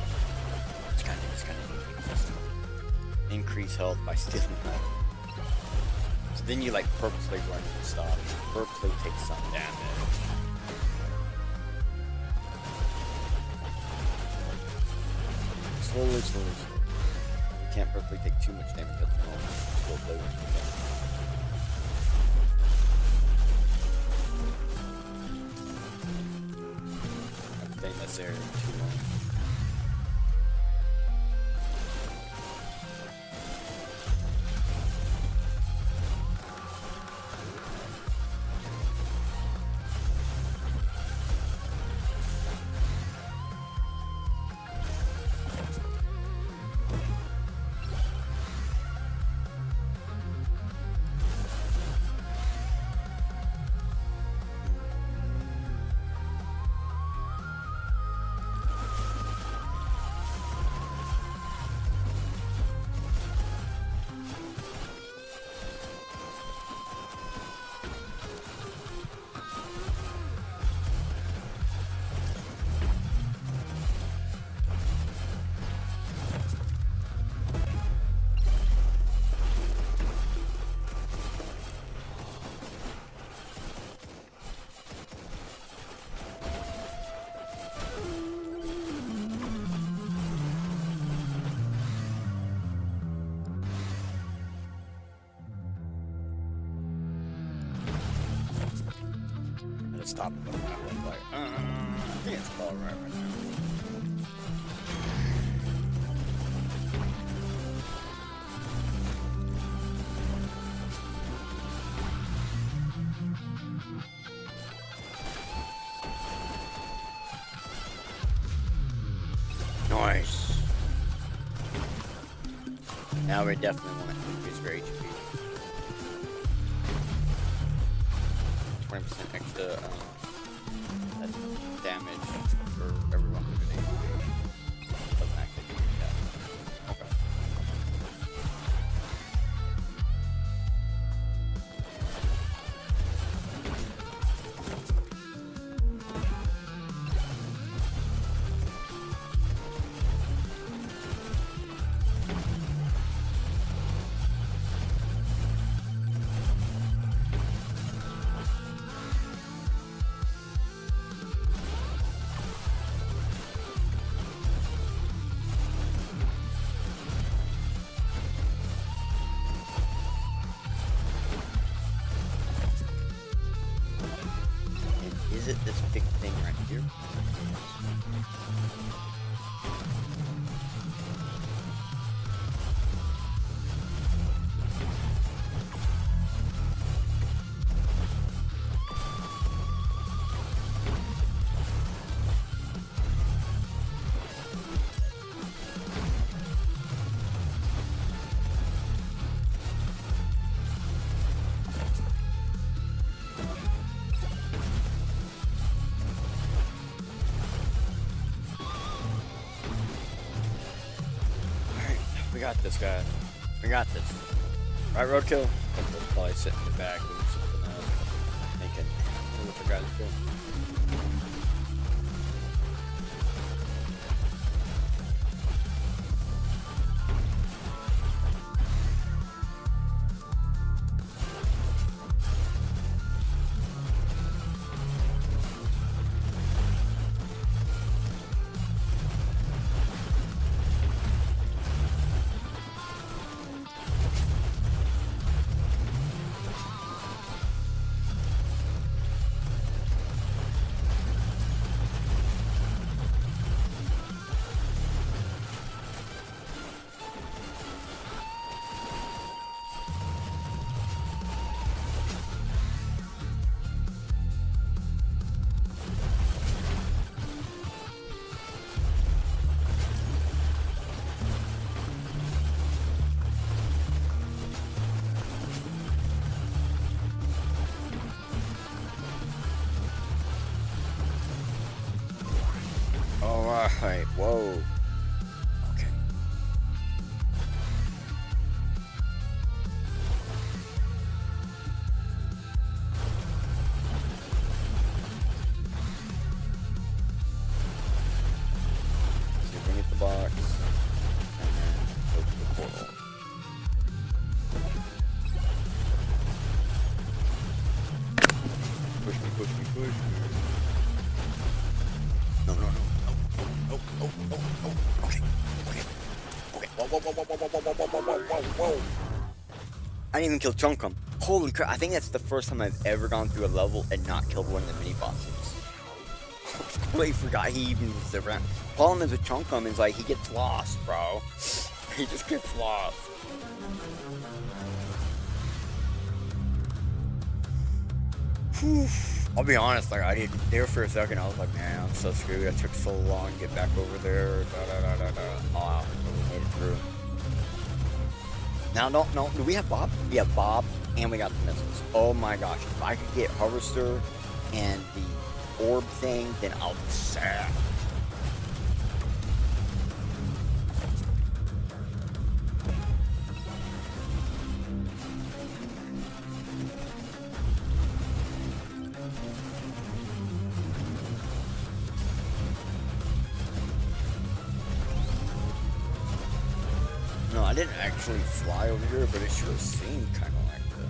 it's kind of increase health by stealing health. So then you like purposely run and stop, purposely take some damage. Slowly. You can't purposely take too much damage at the moment. Still play with it. This area too long. the stop button. I was like, I think it's all right now. Nice. Now we definitely want to increase your HP. 20% extra damage for everyone with an HP. Doesn't actually do that. Okay. Is it this big thing right here? We got this, guy. We got this. Right, Roadkill? Roadkill's probably sitting in the back doing something else. Thinking, what the guy's doing. Alright, whoa. Okay. So bring it the box, and then open the portal. Push me, push me, push me. No, no, no. Oh, okay. Whoa. I didn't even kill Chunkum. Holy crap, I think that's the first time I've ever gone through a level and not killed one of the mini bosses. I completely forgot he even was around. Problem is with Chunkum is like he gets lost, bro. He just gets lost. Whew. I'll be honest, like I didn't there for a second. I was like, man, I'm so screwed. It took so long to get back over there. Oh, we made it through. Now, no, do we have Bob? We have Bob, and we got the missiles. Oh my gosh, if I could get Harvester and the orb thing, then I'll be sad. No, I didn't actually fly over here, but it sure seemed kind of like that.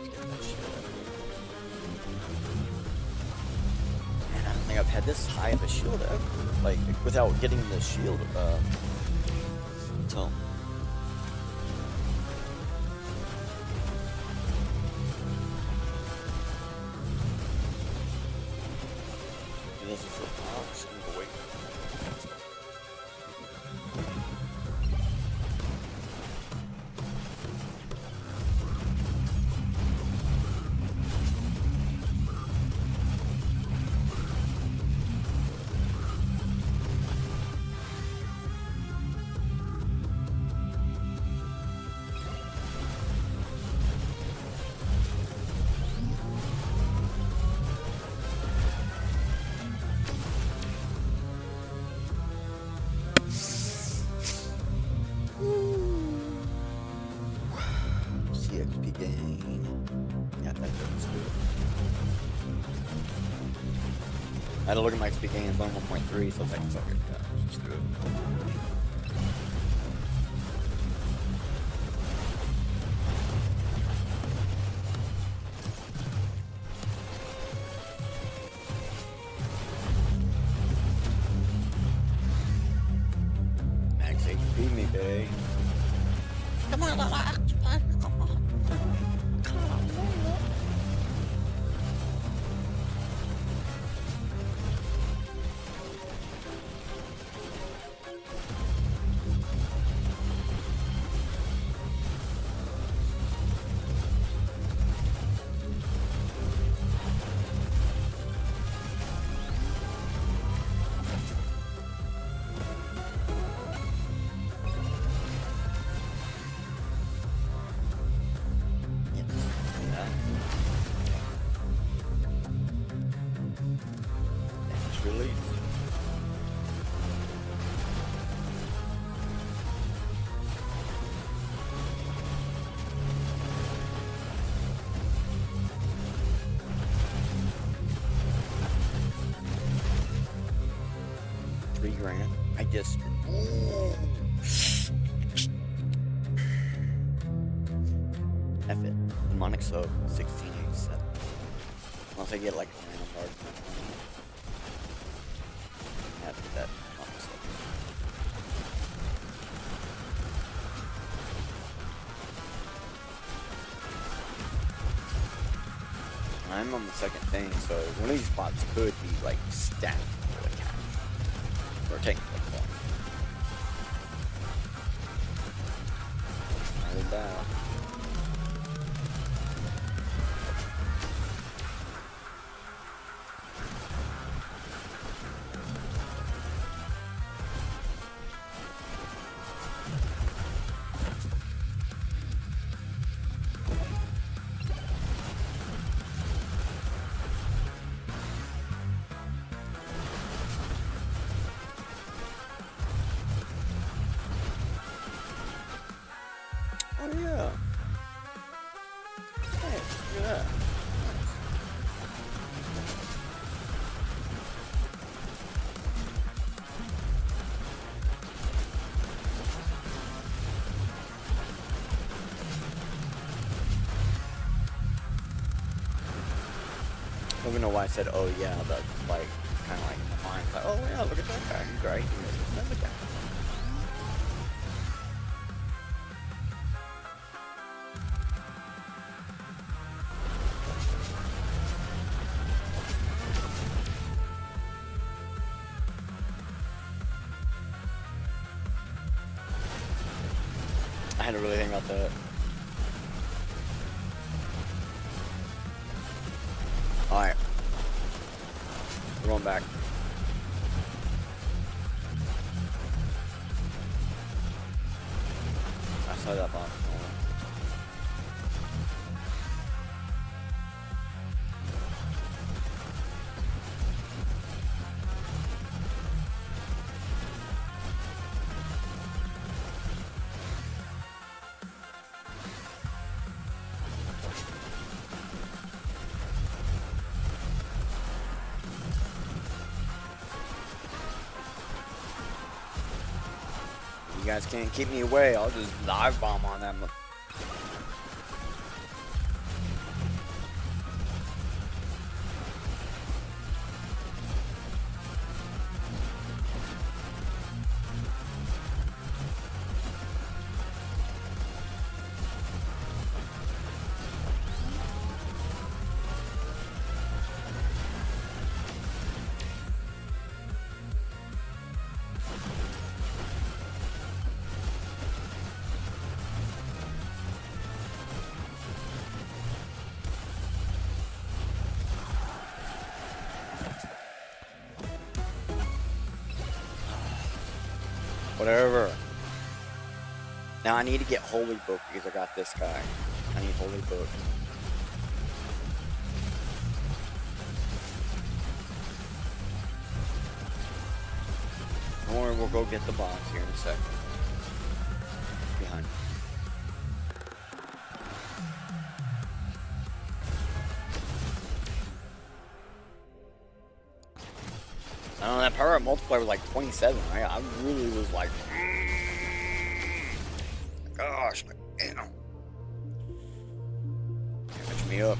Let's get that shit out of here. Man, I don't think I've had this high of a shield ever. Like, without getting the shield, tone. gain. Yeah, that doesn't do it. I had to look at my XP gain and bone 1.3, so I was like, fuck it, yeah, let's just do it. Max HP me, babe. Come on, come on. Release. $3,000. I just. F it. Mnemonic so 1687. Unless I get like a random large amount of money. After that, I'm on the second thing, so one of these spots could be like stacked with cash. Or technically coin. Other than that. Oh yeah. Hey, look at that. I don't even know why I said, oh yeah, but like, kind of like, fine. Like, oh yeah, look at that guy, he's great. Here's another guy. I had to really think about that. Alright. We're going back. I saw that box. You guys can't keep me away. I'll just dive bomb on them. Whatever. Now I need to get Holy Book because I got this guy. I need Holy Book. Don't worry, we'll go get the box here in a second. Behind. her multiplayer was like 27, right? I really was like, gosh, like, damn. Catch me up.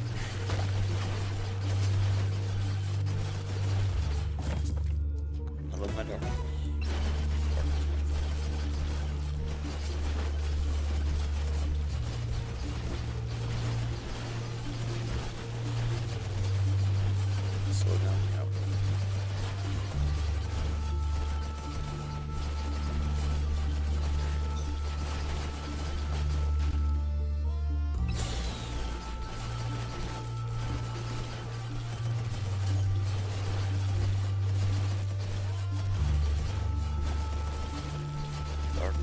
I love my door. Slow down, yeah. Dark.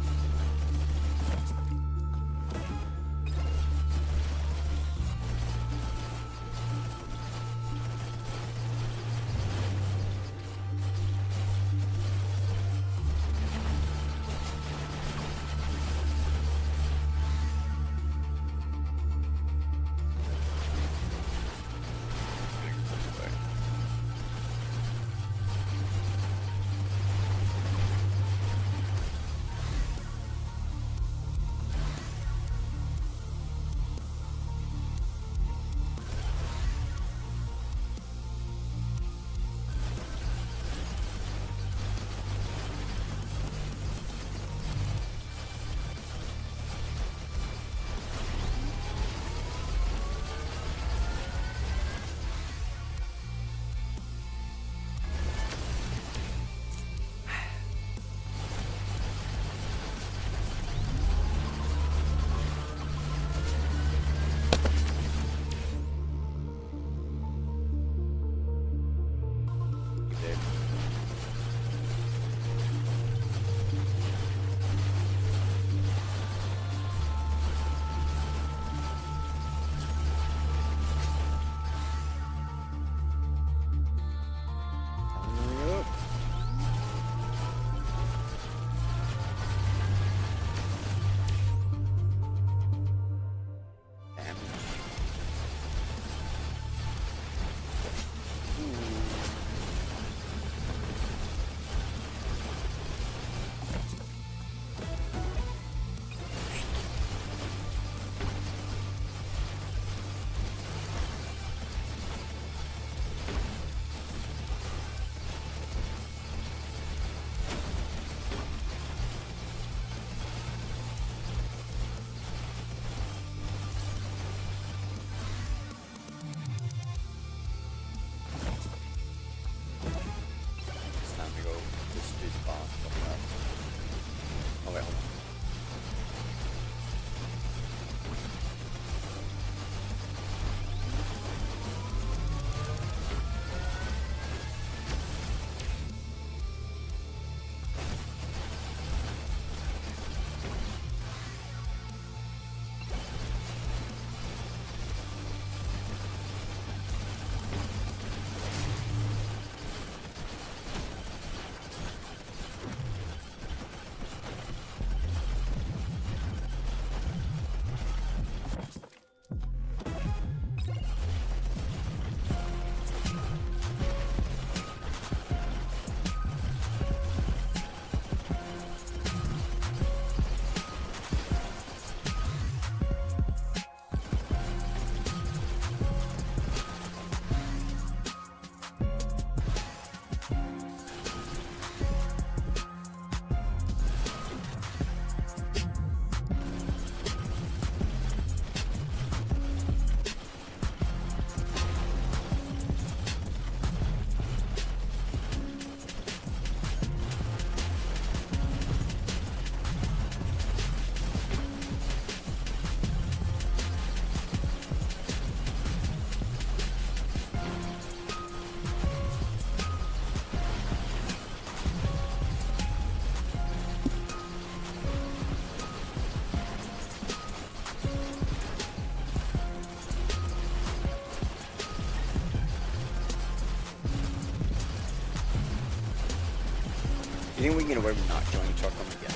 You think we can get away with not killing Chuck on again?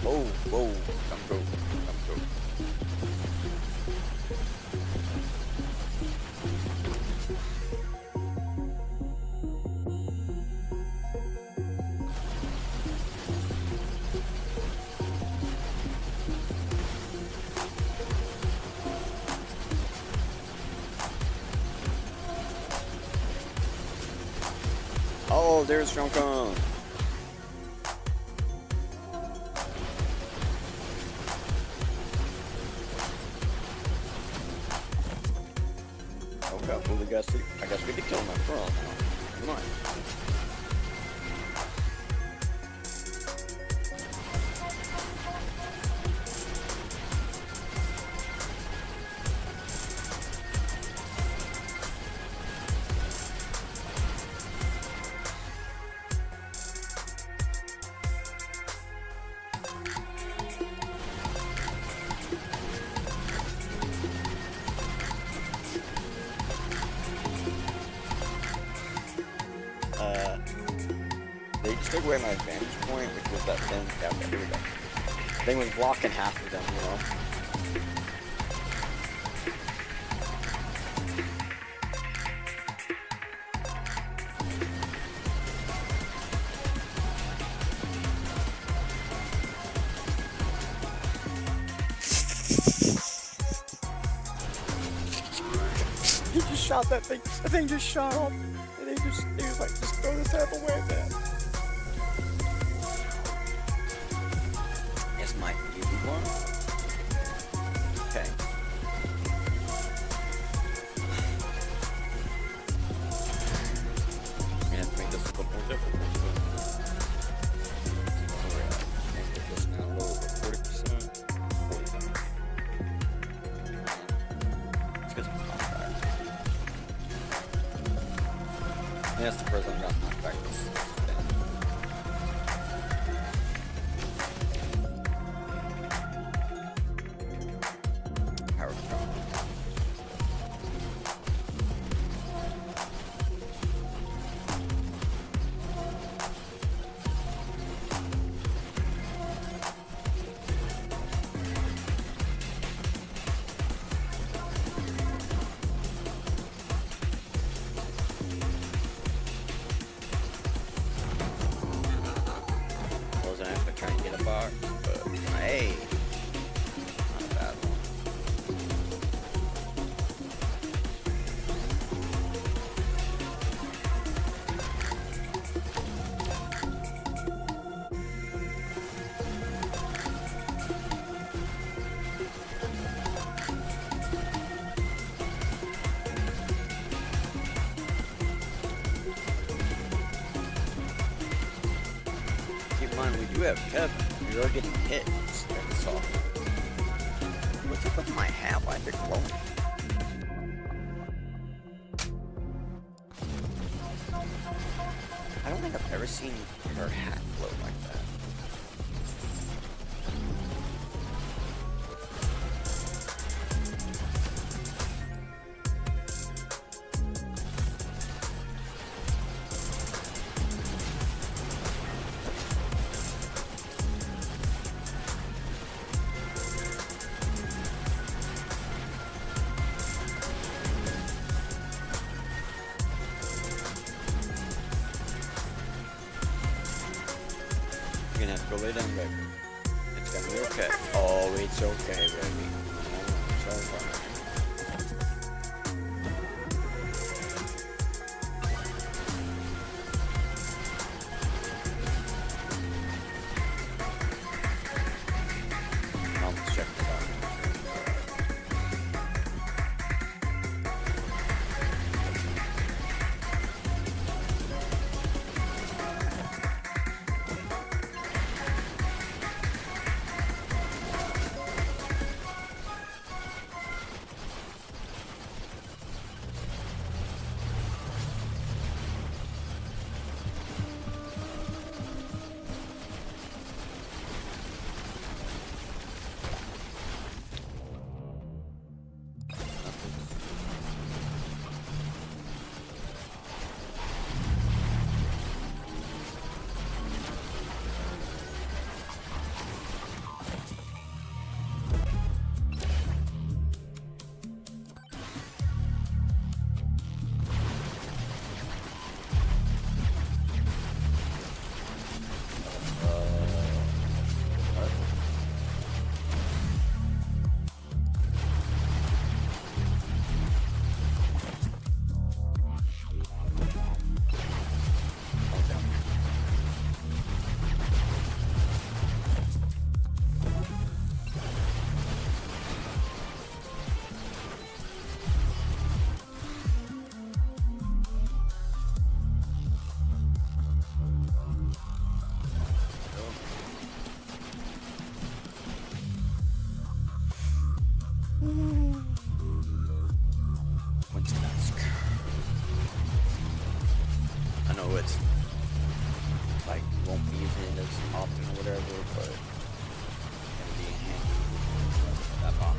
Whoa, whoa, come go, come go. Oh, there's Shunkan. Okay, well, I guess we could kill him after all now. Come on. They just took away my vantage point, which was that thing. Yeah, okay, here we go. Thing was blocking half of them, you know? He just shot that thing. The thing just shot off. And he was like, just throw this half away, man. This might be the one. Okay. I'm gonna have to make this a little more difficult. Make this now low over 40%. 45. Let's get some contact. That's the first I'm gonna knock back this thing. Power control. Wasn't after trying to get a bar, but hey, not a bad one. Keep in mind, we do have Kevin. We are getting hit. That's all. What's up with my hat? Why is it glowing? I don't think I've ever seen her hat glow like that. You're gonna have to go lay down, baby. It's gonna be okay. Oh, it's okay, baby. Oh, it's alright. Let's check it out. know it's like you won't be using it as often or whatever, but it's gonna be in handy. That box.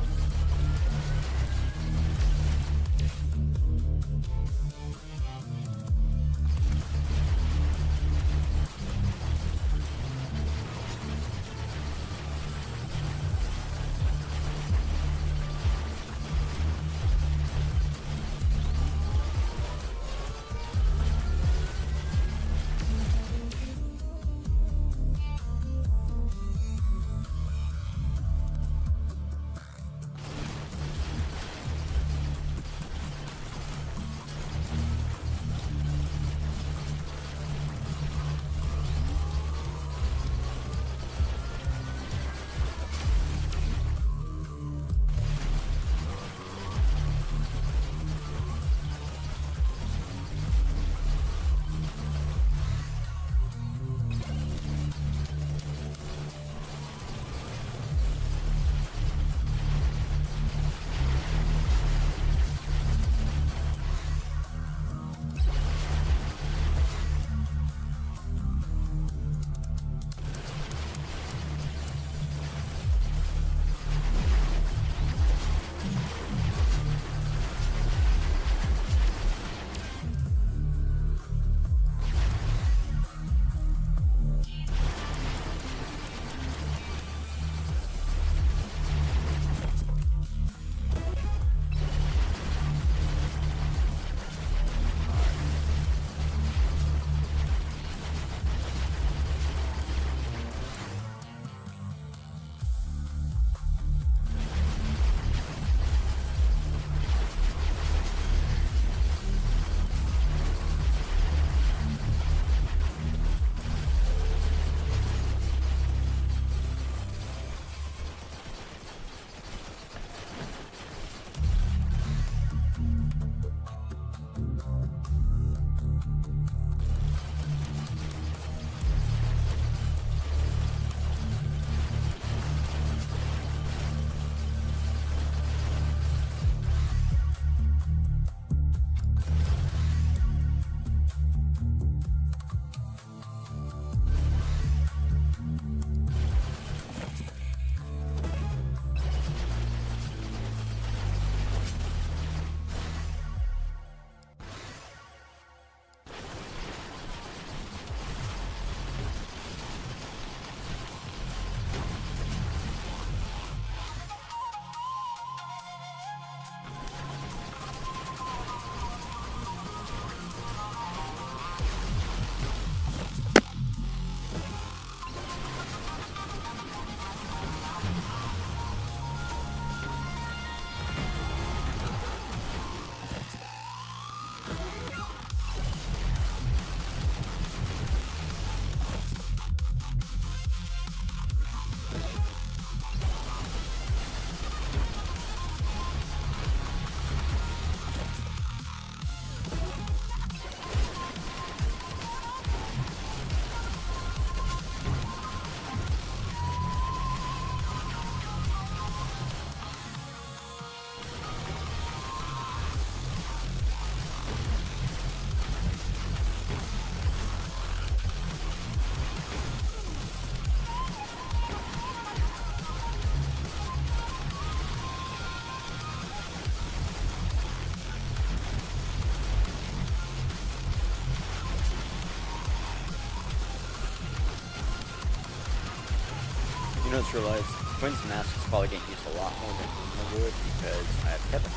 You know, it's realized Quinn's mask is probably getting used a lot more than I would because I have Kevin.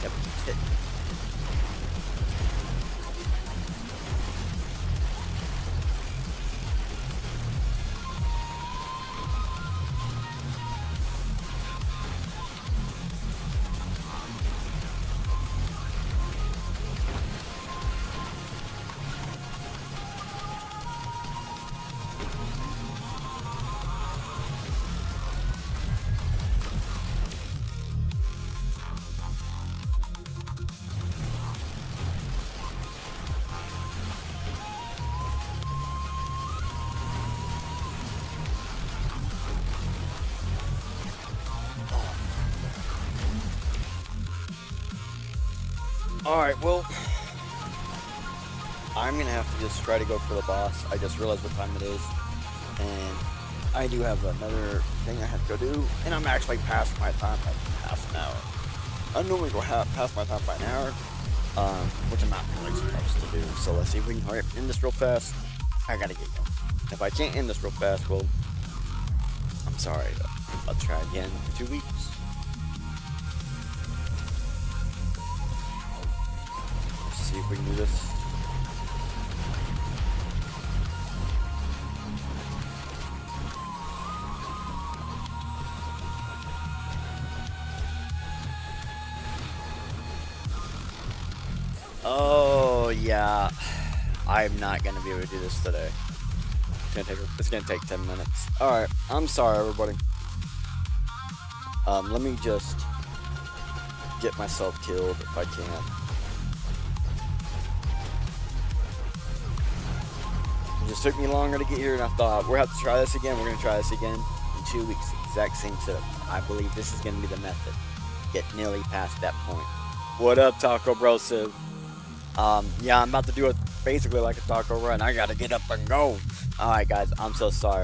Kevin's it. Alright, well, I'm gonna have to just try to go for the boss. I just realized what time it is, and I do have another thing I have to go do, and I'm actually past my time by half an hour. I normally go past my time by an hour, which I'm not really supposed to do. So let's see if we can hurry up and end this real fast. I gotta get going. If I can't end this real fast, well, I'm sorry. I'll try again in 2 weeks. Let's see if we can do this. Oh yeah, I'm not gonna be able to do this today. It's gonna take 10 minutes. All right, I'm sorry, everybody. Let me just get myself killed if I can. It just took me longer to get here than I thought. We're gonna have to try this again. We're gonna try this again in 2 weeks. Exact same setup. I believe this is gonna be the method. Get nearly past that point. What up, Taco Bro Civ? Yeah, I'm about to do it basically like a taco run. I gotta get up and go. Alright guys, I'm so sorry.